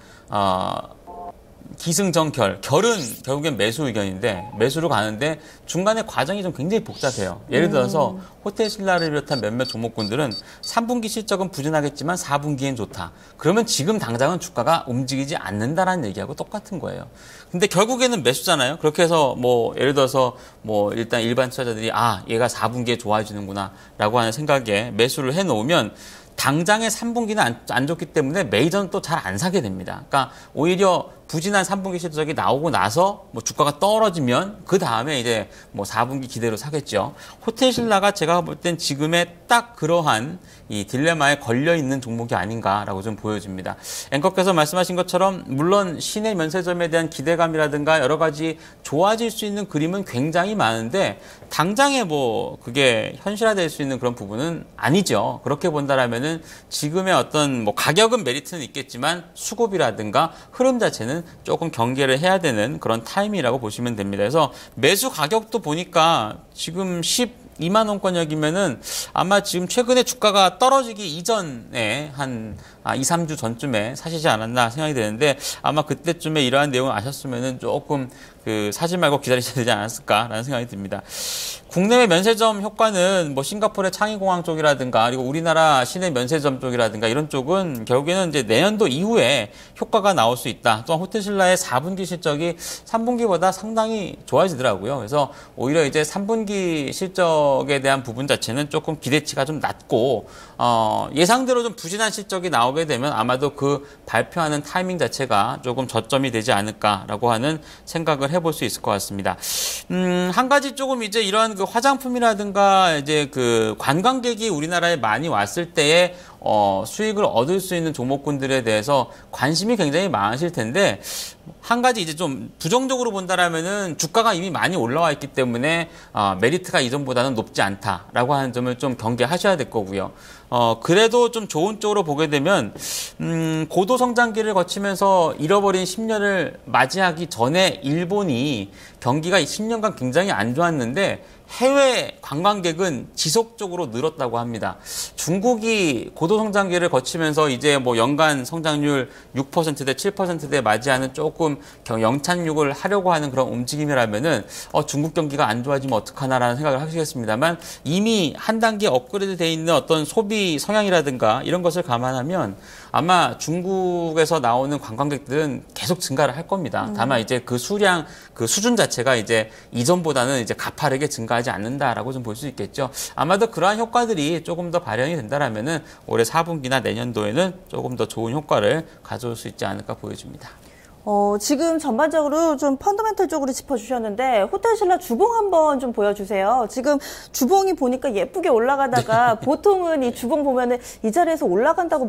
기승전결, 결은 결국엔 매수 의견인데 매수로 가는데 중간에 과정이 좀 굉장히 복잡해요. 예를 들어서 호텔신라를 비롯한 몇몇 종목군들은 3분기 실적은 부진하겠지만 4분기엔 좋다. 그러면 지금 당장은 주가가 움직이지 않는다라는 얘기하고 똑같은 거예요. 근데 결국에는 매수잖아요. 그렇게 해서 뭐 예를 들어서 뭐 일단 일반 투자자들이 얘가 4분기에 좋아지는구나 라고 하는 생각에 매수를 해놓으면 당장의 3분기는 안 좋기 때문에 메이저는 또 잘 안 사게 됩니다. 그러니까 오히려 부진한 3분기 실적이 나오고 나서 뭐 주가가 떨어지면 그 다음에 이제 뭐 4분기 기대로 사겠죠. 호텔신라가 제가 볼 땐 지금의 딱 그러한 이 딜레마에 걸려 있는 종목이 아닌가라고 좀 보여집니다. 앵커께서 말씀하신 것처럼 물론 시내 면세점에 대한 기대감이라든가 여러 가지 좋아질 수 있는 그림은 굉장히 많은데 당장에 뭐 그게 현실화될 수 있는 그런 부분은 아니죠. 그렇게 본다라면은 지금의 어떤 뭐 가격은 메리트는 있겠지만 수급이라든가 흐름 자체는 조금 경계를 해야 되는 그런 타임이라고 보시면 됩니다. 그래서 매수 가격도 보니까 지금 12만 원권역이면은 아마 지금 최근에 주가가 떨어지기 이전에 한 2, 3주 전쯤에 사시지 않았나 생각이 되는데 아마 그때쯤에 이러한 내용을 아셨으면은 조금 사지 말고 기다리셔야 되지 않았을까라는 생각이 듭니다. 국내외 면세점 효과는 뭐 싱가포르의 창의공항 쪽이라든가 그리고 우리나라 시내 면세점 쪽이라든가 이런 쪽은 결국에는 이제 내년도 이후에 효과가 나올 수 있다. 또한 호텔신라의 4분기 실적이 3분기보다 상당히 좋아지더라고요. 그래서 오히려 이제 3분기 실적에 대한 부분 자체는 조금 기대치가 좀 낮고 예상대로 좀 부진한 실적이 나오게 되면 아마도 그 발표하는 타이밍 자체가 조금 저점이 되지 않을까라고 하는 생각을 해볼 수 있을 것 같습니다. 한 가지 조금 이제 이러한 그 화장품이라든가 이제 그 관광객이 우리나라에 많이 왔을 때에 수익을 얻을 수 있는 종목군들에 대해서 관심이 굉장히 많으실 텐데 한 가지 이제 좀 부정적으로 본다라면은 주가가 이미 많이 올라와 있기 때문에 메리트가 이전보다는 높지 않다라고 하는 점을 좀 경계하셔야 될 거고요. 그래도 좀 좋은 쪽으로 보게 되면 고도 성장기를 거치면서 잃어버린 10년을 맞이하기 전에 일본이 경기가 10년간 굉장히 안 좋았는데 해외 관광객은 지속적으로 늘었다고 합니다. 중국이 고도 성장기를 거치면서 이제 뭐 연간 성장률 6%대 7%대 맞이하는 조금 영착륙을 하려고 하는 그런 움직임이라면은 중국 경기가 안 좋아지면 어떡하나라는 생각을 하시겠습니다만 이미 한 단계 업그레이드 돼 있는 어떤 소비 성향이라든가 이런 것을 감안하면 아마 중국에서 나오는 관광객들은 계속 증가를 할 겁니다. 다만 이제 그 수량, 그 수준 자체가 이제 이전보다는 이제 가파르게 증가하지 않는다라고 좀 볼 수 있겠죠. 아마도 그러한 효과들이 조금 더 발현이 된다라면은 올해 4분기나 내년도에는 조금 더 좋은 효과를 가져올 수 있지 않을까 보여집니다. 지금 전반적으로 좀 펀더멘털 쪽으로 짚어주셨는데 호텔신라 주봉 한번 좀 보여주세요. 지금 주봉이 보니까 예쁘게 올라가다가 보통은 이 주봉 보면은 이 자리에서 올라간다고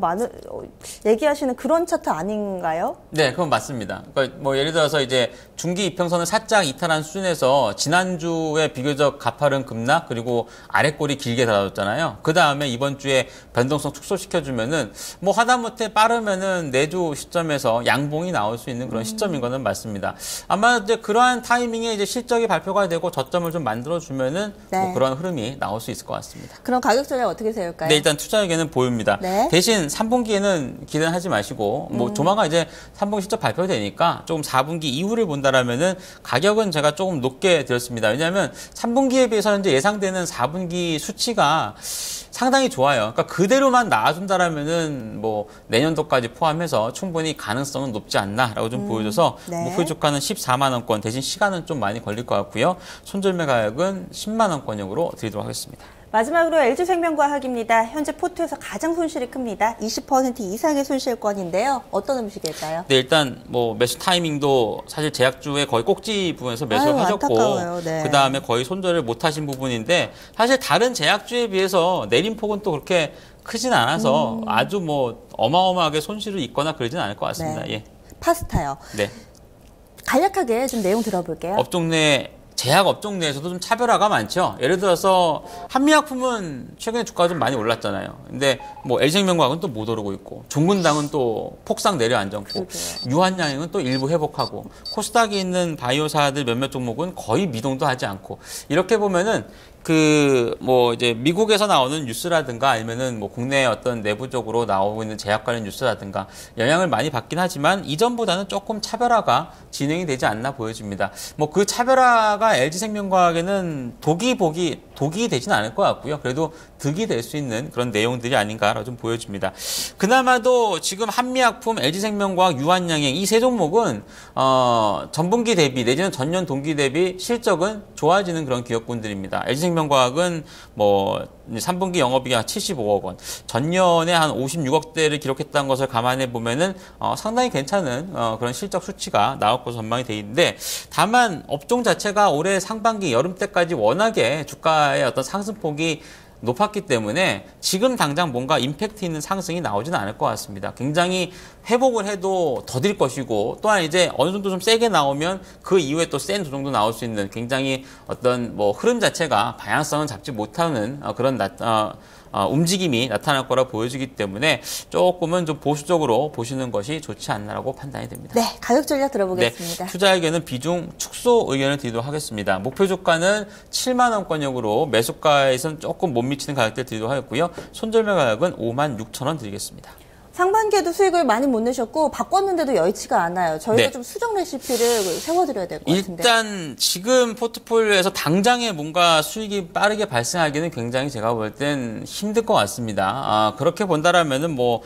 얘기하시는 그런 차트 아닌가요? 네, 그건 맞습니다. 그러니까 뭐 예를 들어서 이제 중기 이평선을 살짝 이탈한 수준에서 지난주에 비교적 가파른 급락 그리고 아랫골이 길게 달아줬잖아요. 그 다음에 이번 주에 변동성 축소시켜주면은 뭐 하다못해 빠르면은 내주 시점에서 양봉이 나올 수 있는 그런 시점인 거는 맞습니다. 아마 이제 그러한 타이밍에 이제 실적이 발표가 되고 저점을 좀 만들어주면은 네. 뭐 그런 흐름이 나올 수 있을 것 같습니다. 그럼 가격 전략 어떻게 세울까요? 네, 일단 투자에게는 보입니다. 네. 대신 3분기에는 기대는 하지 마시고 뭐 조만간 이제 3분기 실적 발표되니까 조금 4분기 이후를 본다라면은 가격은 제가 조금 높게 들었습니다. 왜냐하면 3분기에 비해서 이제 예상되는 4분기 수치가 상당히 좋아요. 그러니까 그대로만 나와준다라면은 뭐 내년도까지 포함해서 충분히 가능성은 높지 않나라고 좀 보여줘서 네. 목표 주가는 14만 원권 대신 시간은 좀 많이 걸릴 것 같고요. 손절매 가격은 10만 원권역으로 드리도록 하겠습니다. 마지막으로 LG생명과학입니다. 현재 포트에서 가장 손실이 큽니다. 20% 이상의 손실권인데요. 어떤 음식일까요? 네, 일단 뭐 매수 타이밍도 사실 제약주의 거의 꼭지 부분에서 매수를 하셨고 안타까워요. 네. 그다음에 거의 손절을 못 하신 부분인데 사실 다른 제약주에 비해서 내림폭은 또 그렇게 크진 않아서 아주 뭐 어마어마하게 손실을 입거나 그러진 않을 것 같습니다. 네. 예. 파스타요. 네. 간략하게 좀 내용 들어볼게요. 업종 내 제약 업종 내에서도 좀 차별화가 많죠. 예를 들어서 한미약품은 최근에 주가가 좀 많이 올랐잖아요. 근데 뭐 LG생명과학은 또 못 오르고 있고 종근당은 또 폭삭 내려앉았고 유한양행은 또 일부 회복하고 코스닥에 있는 바이오사들 몇몇 종목은 거의 미동도 하지 않고 이렇게 보면은 뭐 이제 미국에서 나오는 뉴스라든가 아니면은 뭐 국내 어떤 내부적으로 나오고 있는 제약 관련 뉴스라든가 영향을 많이 받긴 하지만 이전보다는 조금 차별화가 진행이 되지 않나 보여집니다. 뭐 그 차별화가 LG생명과학에는 독이 되지는 않을 것 같고요. 그래도 득이 될 수 있는 그런 내용들이 아닌가라고 좀 보여집니다. 그나마도 지금 한미약품, LG생명과학, 유한양행 이 세 종목은 전분기 대비 내지는 전년 동기 대비 실적은 좋아지는 그런 기업군들입니다. LG생명과학은 뭐 3분기 영업이익이 한 75억 원, 전년에 한 56억대를 기록했다는 것을 감안해 보면은 상당히 괜찮은 그런 실적 수치가 나올 것으로 전망이 돼 있는데 다만 업종 자체가 올해 상반기 여름 때까지 워낙에 주가의 어떤 상승폭이 높았기 때문에 지금 당장 뭔가 임팩트 있는 상승이 나오지는 않을 것 같습니다. 굉장히 회복을 해도 더딜 것이고 또한 이제 어느 정도 좀 세게 나오면 그 이후에 또 센 조정도 나올 수 있는 굉장히 어떤 뭐 흐름 자체가 방향성을 잡지 못하는 그런 움직임이 나타날 거라 보여지기 때문에 조금은 좀 보수적으로 보시는 것이 좋지 않나라고 판단이 됩니다. 네, 가격 전략 들어보겠습니다. 네, 투자에게는 비중 축소 의견을 드리도록 하겠습니다. 목표 주가는 7만 원권역으로 매수가에서는 조금 못 미치는 가격대 드리도록 하였고요. 손절매 가격은 5만 6천 원 드리겠습니다. 상반기에도 수익을 많이 못 내셨고 바꿨는데도 여의치가 않아요. 저희가 네. 좀 수정 레시피를 세워드려야 될 것 같은데. 일단 지금 포트폴리오에서 당장에 뭔가 수익이 빠르게 발생하기는 굉장히 제가 볼 땐 힘들 것 같습니다. 그렇게 본다라면은 뭐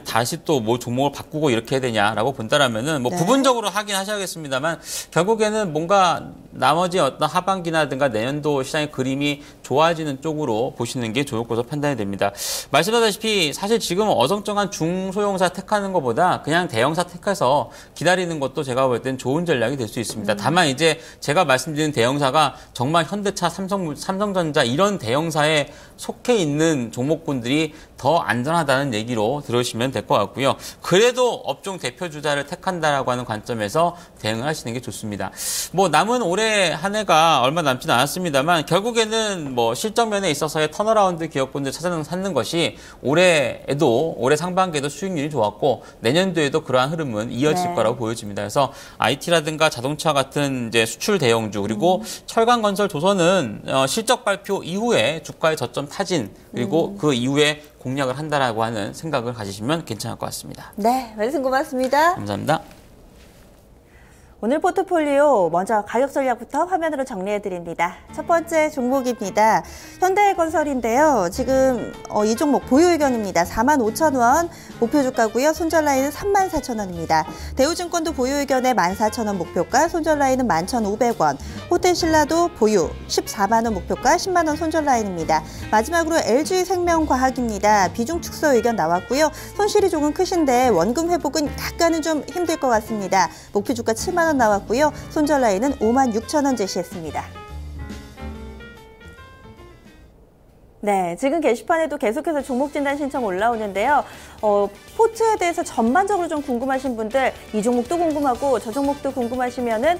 다시 또 뭐 종목을 바꾸고 이렇게 해야 되냐라고 본다라면은 뭐 네. 부분적으로 하긴 하셔야겠습니다만 결국에는 뭔가 나머지 어떤 하반기라든가 내년도 시장의 그림이 좋아지는 쪽으로 보시는 게 좋을 것으로 판단이 됩니다. 말씀하다시피 사실 지금 어정쩡한 중소형사 택하는 것보다 그냥 대형사 택해서 기다리는 것도 제가 볼 땐 좋은 전략이 될 수 있습니다. 다만 이제 제가 말씀드린 대형사가 정말 현대차, 삼성전자 이런 대형사에 속해 있는 종목군들이 더 안전하다는 얘기로 들으시면 될 것 같고요. 그래도 업종 대표 주자를 택한다라고 하는 관점에서 대응을 하시는 게 좋습니다. 뭐 남은 올해 한 해가 얼마 남지는 않았습니다만 결국에는 뭐 실적 면에 있어서의 턴어라운드 기업군들 찾는 것이 올해 상반기에도 수익률이 좋았고 내년도에도 그러한 흐름은 이어질 네. 거라고 보여집니다. 그래서 IT라든가 자동차 같은 이제 수출 대형주 그리고 철강건설 조선은 실적 발표 이후에 주가의 저점 타진 그리고 그 이후에 공략을 한다라고 하는 생각을 가지시면 괜찮을 것 같습니다. 네, 말씀 고맙습니다. 감사합니다. 오늘 포트폴리오 먼저 가격 전략부터 화면으로 정리해 드립니다. 첫 번째 종목입니다. 현대건설인데요. 지금 이 종목 보유 의견입니다. 45,000원 목표 주가고요. 손절 라인은 34,000원입니다. 대우증권도 보유 의견에 14,000원 목표가, 손절 라인은 11,500원. 호텔신라도 보유 14만 원 목표가, 10만 원 손절 라인입니다. 마지막으로 LG생명과학입니다. 비중 축소 의견 나왔고요. 손실이 조금 크신데 원금 회복은 약간은 좀 힘들 것 같습니다. 목표 주가 7만 원 나왔고요. 손절 라인은 56,000원 제시했습니다. 네, 지금 게시판에도 계속해서 종목 진단 신청 올라오는데요. 포트에 대해서 전반적으로 좀 궁금하신 분들 이 종목도 궁금하고 저 종목도 궁금하시면은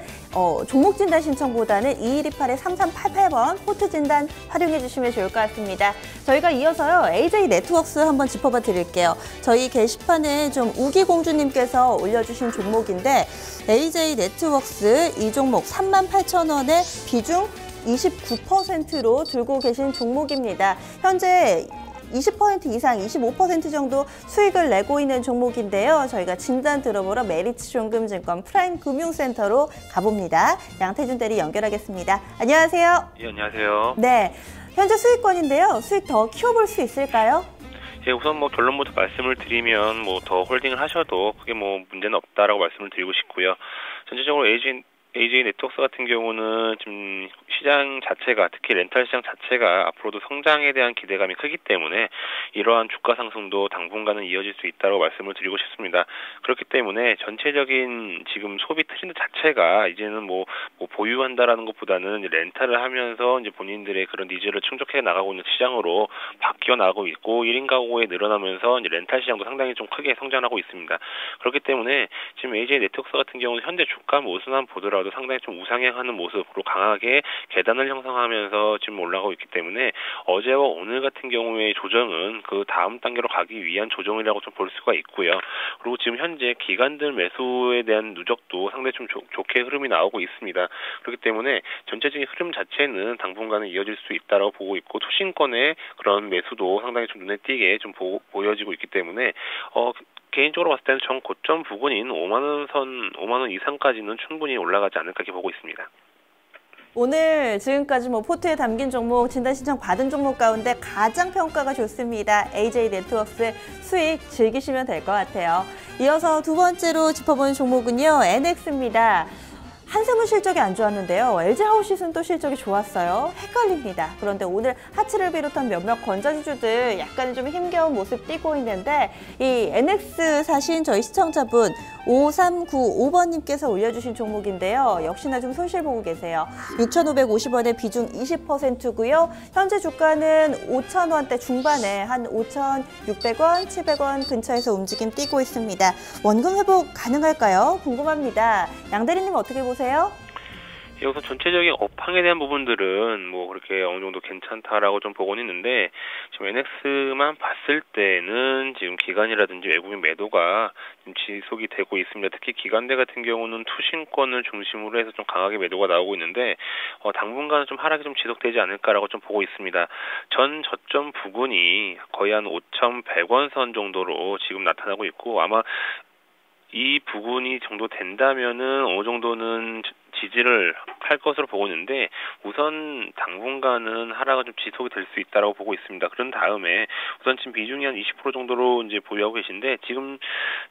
종목 진단 신청보다는 2128-3388번 포트 진단 활용해 주시면 좋을 것 같습니다. 저희가 이어서요 AJ 네트워크스 한번 짚어봐 드릴게요. 저희 게시판에 좀 우기공주님께서 올려주신 종목인데 AJ 네트워크스 이 종목 38,000원에 비중 29%로 들고 계신 종목입니다. 현재 20% 이상, 25% 정도 수익을 내고 있는 종목인데요. 저희가 진단 들어보러 메리츠종금증권 프라임금융센터로 가봅니다. 양태준 대리 연결하겠습니다. 안녕하세요. 예, 안녕하세요. 네, 현재 수익권인데요. 수익 더 키워볼 수 있을까요? 예, 우선 뭐 결론부터 말씀을 드리면 뭐 더 홀딩을 하셔도 크게 뭐 문제는 없다라고 말씀을 드리고 싶고요. 전체적으로 AJ 네트워크스 같은 경우는 지금 시장 자체가 특히 렌탈 시장 자체가 앞으로도 성장에 대한 기대감이 크기 때문에 이러한 주가 상승도 당분간은 이어질 수 있다고 말씀을 드리고 싶습니다. 그렇기 때문에 전체적인 지금 소비 트렌드 자체가 이제는 뭐 보유한다라는 것보다는 이제 렌탈을 하면서 이제 본인들의 그런 니즈를 충족해 나가고 있는 시장으로 바뀌어 나가고 있고 1인 가구에 늘어나면서 이제 렌탈 시장도 상당히 좀 크게 성장하고 있습니다. 그렇기 때문에 지금 AJ 네트워크스 같은 경우는 현재 주가 모습만 보더라도 상당히 좀 우상향하는 모습으로 강하게 계단을 형성하면서 지금 올라가고 있기 때문에 어제와 오늘 같은 경우의 조정은 그 다음 단계로 가기 위한 조정이라고 좀 볼 수가 있고요. 그리고 지금 현재 기관들 매수에 대한 누적도 상당히 좀 좋게 흐름이 나오고 있습니다. 그렇기 때문에 전체적인 흐름 자체는 당분간은 이어질 수 있다고 보고 있고 투신권의 그런 매수도 상당히 좀 눈에 띄게 좀 보여지고 있기 때문에 개인적으로 봤을 때는 전 고점 부근인 5만 원 이상까지는 충분히 올라가지 않을까 이렇게 보고 있습니다. 오늘 지금까지 포트에 담긴 종목, 진단 신청 받은 종목 가운데 가장 평가가 좋습니다. AJ 네트워크스의 수익 즐기시면 될 것 같아요. 이어서 두 번째로 짚어보는 종목은요, NX입니다. 한샘은 실적이 안 좋았는데요. LG하우스는 또 실적이 좋았어요. 헷갈립니다. 그런데 오늘 하츠를 비롯한 몇몇 권장주들 약간 좀 힘겨운 모습 띄고 있는데 이 NX 사신 저희 시청자분 5395번님께서 올려주신 종목인데요. 역시나 좀 손실 보고 계세요. 6,550원에 비중 20%고요. 현재 주가는 5,000원대 중반에 한 5,600원, 700원 근처에서 움직임 띄고 있습니다. 원금 회복 가능할까요? 궁금합니다. 양 대리님 어떻게 보세요? 예, 우선 전체적인 업황에 대한 부분들은 뭐 그렇게 어느 정도 괜찮다라고 좀 보고는 있는데 지금 NX만 봤을 때는 지금 기관이라든지 외국인 매도가 좀 지속이 되고 있습니다. 특히 기관대 같은 경우는 투신권을 중심으로 해서 좀 강하게 매도가 나오고 있는데 당분간은 좀 하락이 좀 지속되지 않을까라고 좀 보고 있습니다. 전 저점 부근이 거의 한 5,100원 선 정도로 지금 나타나고 있고 아마 이 부분이 정도 된다면은 어느 정도는 지지를 할 것으로 보고 있는데 우선 당분간은 하락은 좀 지속이 될 수 있다라고 보고 있습니다. 그런 다음에 우선 지금 비중이 한 20% 정도로 이제 보유하고 계신데 지금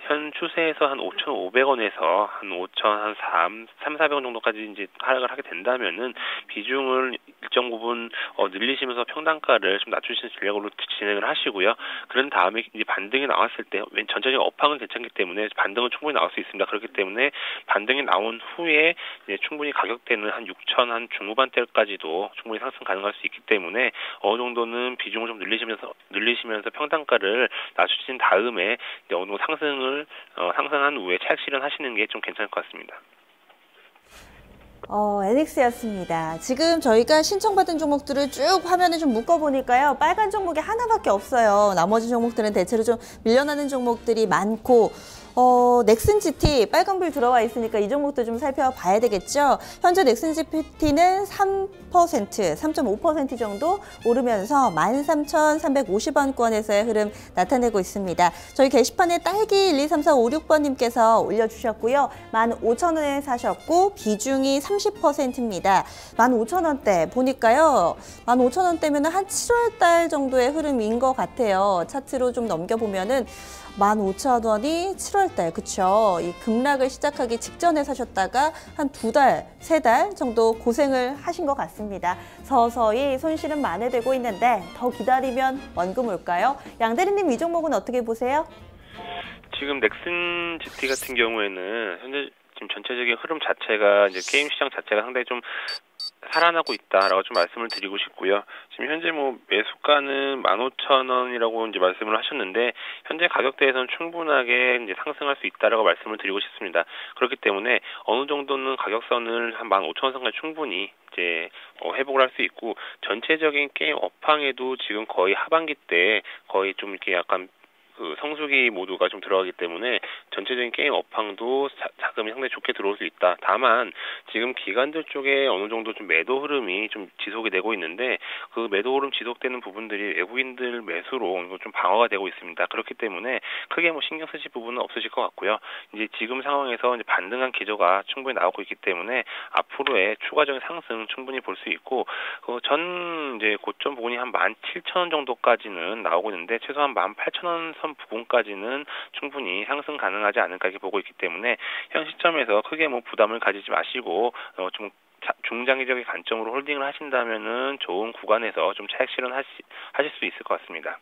현 추세에서 한 5,500원에서 한 3,400원 정도까지 이제 하락을 하게 된다면은 비중을 일정 부분 늘리시면서 평단가를 좀 낮추시는 전략으로 진행을 하시고요. 그런 다음에 이제 반등이 나왔을 때 전체적인 업황은 괜찮기 때문에 반등은 충분히 나올 수 있습니다. 그렇기 때문에 반등이 나온 후에 이제 충분히 가격대는 한 6,000 한 중후반대까지도 충분히 상승 가능할 수 있기 때문에 어느 정도는 비중을 좀 늘리시면서 평단가를 낮추신 다음에 이제 어느 정도 상승한 후에 차익 실현하시는 게 좀 괜찮을 것 같습니다. NX였습니다. 지금 저희가 신청받은 종목들을 쭉 화면에 좀 묶어보니까요. 빨간 종목이 하나밖에 없어요. 나머지 종목들은 대체로 좀 밀려나는 종목들이 많고 넥슨GT 빨간불 들어와 있으니까 이 종목도 좀 살펴봐야 되겠죠. 현재 넥슨GT는 3.5% 정도 오르면서 13,350원권에서의 흐름 나타내고 있습니다. 저희 게시판에 딸기 1, 2, 3, 4, 5, 6번님께서 올려주셨고요. 15,000원에 사셨고 비중이 30%입니다. 15,000원대 보니까요. 15,000원대면 한 7월달 정도의 흐름인 것 같아요. 차트로 좀 넘겨보면은 15,000원이 7월달, 그쵸? 이 급락을 시작하기 직전에 사셨다가 한 2달, 3달 정도 고생을 하신 것 같습니다. 서서히 손실은 만회되고 있는데 더 기다리면 원금 올까요? 양 대리님 이 종목은 어떻게 보세요? 지금 넥슨GT 같은 경우에는 현재 지금 전체적인 흐름 자체가 이제 게임 시장 자체가 상당히 좀 살아나고 있다라고 좀 말씀을 드리고 싶고요. 지금 현재 뭐 매수가는 15,000원이라고 이제 말씀을 하셨는데 현재 가격대에서는 충분하게 이제 상승할 수 있다라고 말씀을 드리고 싶습니다. 그렇기 때문에 어느 정도는 가격선을 한 15,000원 선까지 충분히 이제 회복을 할 수 있고 전체적인 게임 업황에도 지금 거의 하반기 때 거의 좀 이렇게 약간 그 성수기 모두가 좀 들어가기 때문에 전체적인 게임 업황도 자금이 상당히 좋게 들어올 수 있다. 다만 지금 기관들 쪽에 어느 정도 좀 매도 흐름이 좀 지속이 되고 있는데 그 매도 흐름 지속되는 부분들이 외국인들 매수로 어느 정도 좀 방어가 되고 있습니다. 그렇기 때문에 크게 뭐 신경 쓰실 부분은 없으실 것 같고요. 이제 지금 상황에서 이제 반등한 기조가 충분히 나오고 있기 때문에 앞으로의 추가적인 상승 충분히 볼 수 있고 전 이제 고점 부분이 한 17,000원 정도까지는 나오고 있는데 최소한 18,000원 선 부분까지는 충분히 상승 가능하지 않을까 이렇게 보고 있기 때문에 현 시점에서 크게 뭐 부담을 가지지 마시고 좀 중장기적인 관점으로 홀딩을 하신다면은 좋은 구간에서 좀 차익 실현하실 수 있을 것 같습니다.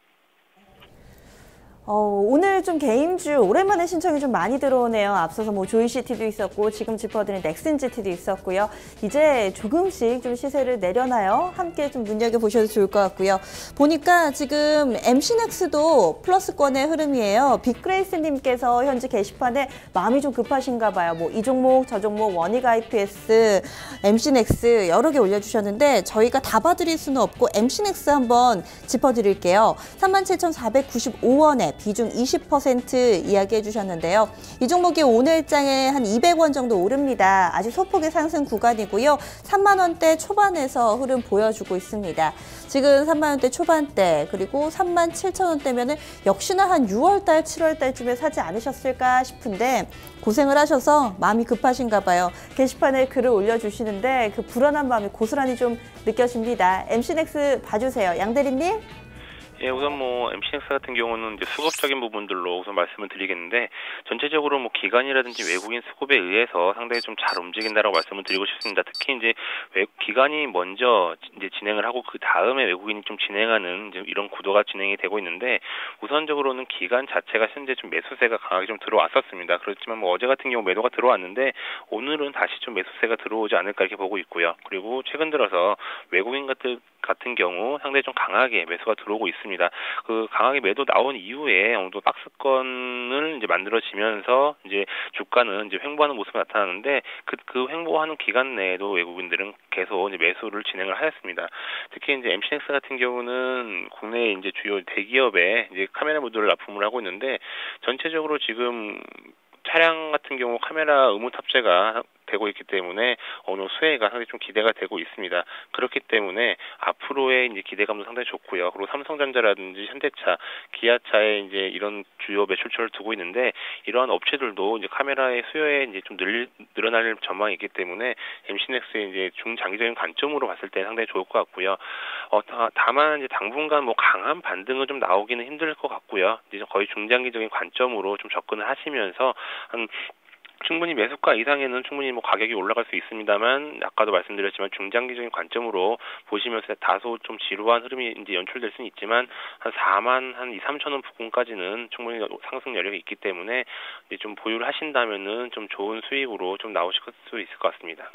오늘 좀 개인주 오랜만에 신청이 좀 많이 들어오네요. 앞서서 뭐 조이시티도 있었고 지금 짚어드린 넥슨GT도 있었고요. 이제 조금씩 좀 시세를 내려놔요. 함께 좀 눈여겨보셔도 좋을 것 같고요. 보니까 지금 MC넥스도 플러스권의 흐름이에요. 빅그레이스님께서 현재 게시판에 마음이 좀 급하신가 봐요. 뭐 이 종목, 저 종목, 원익 IPS, MC넥스 여러 개 올려주셨는데 저희가 다 봐드릴 수는 없고 MC넥스 한번 짚어드릴게요. 37,495원에 비중 20% 이야기해 주셨는데요. 이 종목이 오늘장에 한 200원 정도 오릅니다. 아주 소폭의 상승 구간이고요. 3만 원대 초반에서 흐름 보여주고 있습니다. 지금 3만 원대 초반대 그리고 3만 7천 원대면은 역시나 한 6월달, 7월달쯤에 사지 않으셨을까 싶은데 고생을 하셔서 마음이 급하신가 봐요. 게시판에 글을 올려주시는데 그 불안한 마음이 고스란히 좀 느껴집니다. MC넥스 봐주세요. 양 대리님. 예, 우선 뭐 MC넥스 같은 경우는 이제 수급적인 부분들로 우선 말씀을 드리겠는데 전체적으로 뭐 기관이라든지 외국인 수급에 의해서 상당히 좀 잘 움직인다라고 말씀을 드리고 싶습니다. 특히 이제 기관이 먼저 이제 진행을 하고 그 다음에 외국인이 좀 진행하는 이제 이런 구도가 진행이 되고 있는데 우선적으로는 기관 자체가 현재 좀 매수세가 강하게 좀 들어왔었습니다. 그렇지만 뭐 어제 같은 경우 매도가 들어왔는데 오늘은 다시 좀 매수세가 들어오지 않을까 이렇게 보고 있고요. 그리고 최근 들어서 외국인 같은 경우 상당히 좀 강하게 매수가 들어오고 있습니다. 그 강하게 매도 나온 이후에 어느 정도 박스권을 이제 만들어지면서 이제 주가는 이제 횡보하는 모습이 나타나는데 그 횡보하는 기간 내에도 외국인들은 계속 이제 매수를 진행을 하였습니다. 특히 이제 MC넥스 같은 경우는 국내 이제 주요 대기업에 이제 카메라 모듈을 납품을 하고 있는데 전체적으로 지금 차량 같은 경우 카메라 의무 탑재가 되고 있기 때문에 어느 정도 수혜가 상당히 좀 기대가 되고 있습니다. 그렇기 때문에 앞으로의 이제 기대감도 상당히 좋고요. 그리고 삼성전자라든지 현대차, 기아차에 이제 이런 주요 매출처를 두고 있는데 이러한 업체들도 이제 카메라의 수요에 이제 좀 늘어날 전망이 있기 때문에 MC넥스의 이제 중장기적인 관점으로 봤을 때 상당히 좋을 것 같고요. 다만 이제 당분간 뭐 강한 반등은 좀 나오기는 힘들 것 같고요. 이제 거의 중장기적인 관점으로 좀 접근을 하시면서 충분히 매수가 이상에는 충분히 뭐 가격이 올라갈 수 있습니다만 아까도 말씀드렸지만 중장기적인 관점으로 보시면서 다소 좀 지루한 흐름이 이제 연출될 수는 있지만 한 4만 한 2, 3천 원 부근까지는 충분히 상승 여력이 있기 때문에 이제 좀 보유를 하신다면은 좀 좋은 수익으로 좀 나오실 수 있을 것 같습니다.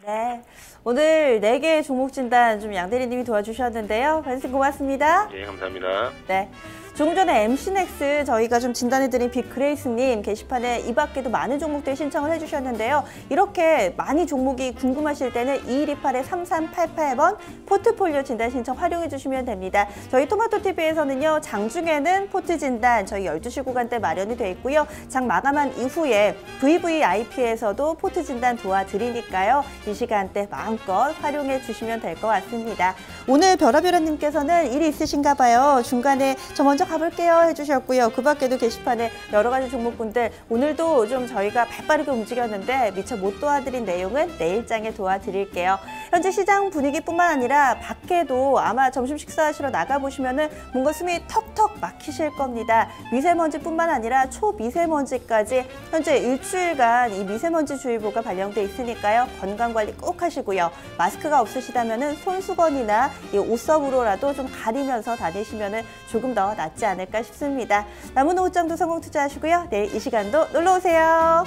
네, 오늘 4개의 종목 진단 좀 양대리님이 도와주셨는데요. 말씀 고맙습니다. 예, 감사합니다. 네. 조금 전에 MC넥스 저희가 좀 진단해드린 빅그레이스님 게시판에 이 밖에도 많은 종목들 신청을 해주셨는데요. 이렇게 많이 종목이 궁금하실 때는 2128-3388번 포트폴리오 진단 신청 활용해 주시면 됩니다. 저희 토마토TV에서는요. 장중에는 포트 진단 저희 12시 구간대 마련이 돼 있고요. 장 마감한 이후에 VVIP에서도 포트 진단 도와드리니까요. 이 시간대 마음껏 활용해 주시면 될 것 같습니다. 오늘 별아별아님께서는 일이 있으신가 봐요. 중간에 저 먼저 가볼게요 해주셨고요. 그 밖에도 게시판에 여러 가지 종목군들 오늘도 좀 저희가 발빠르게 움직였는데 미처 못 도와드린 내용은 내일장에 도와드릴게요. 현재 시장 분위기뿐만 아니라 밖에도 아마 점심 식사하시러 나가보시면은 뭔가 숨이 턱턱 막히실 겁니다. 미세먼지뿐만 아니라 초미세먼지까지 현재 일주일간 이 미세먼지주의보가 발령돼 있으니까요. 건강관리 꼭 하시고요. 마스크가 없으시다면은 손수건이나 이 옷서브로라도 좀 가리면서 다니시면은 조금 더 낫지 않을까 싶습니다. 남은 오후장도 성공 투자하시고요. 내일 이 시간도 놀러 오세요.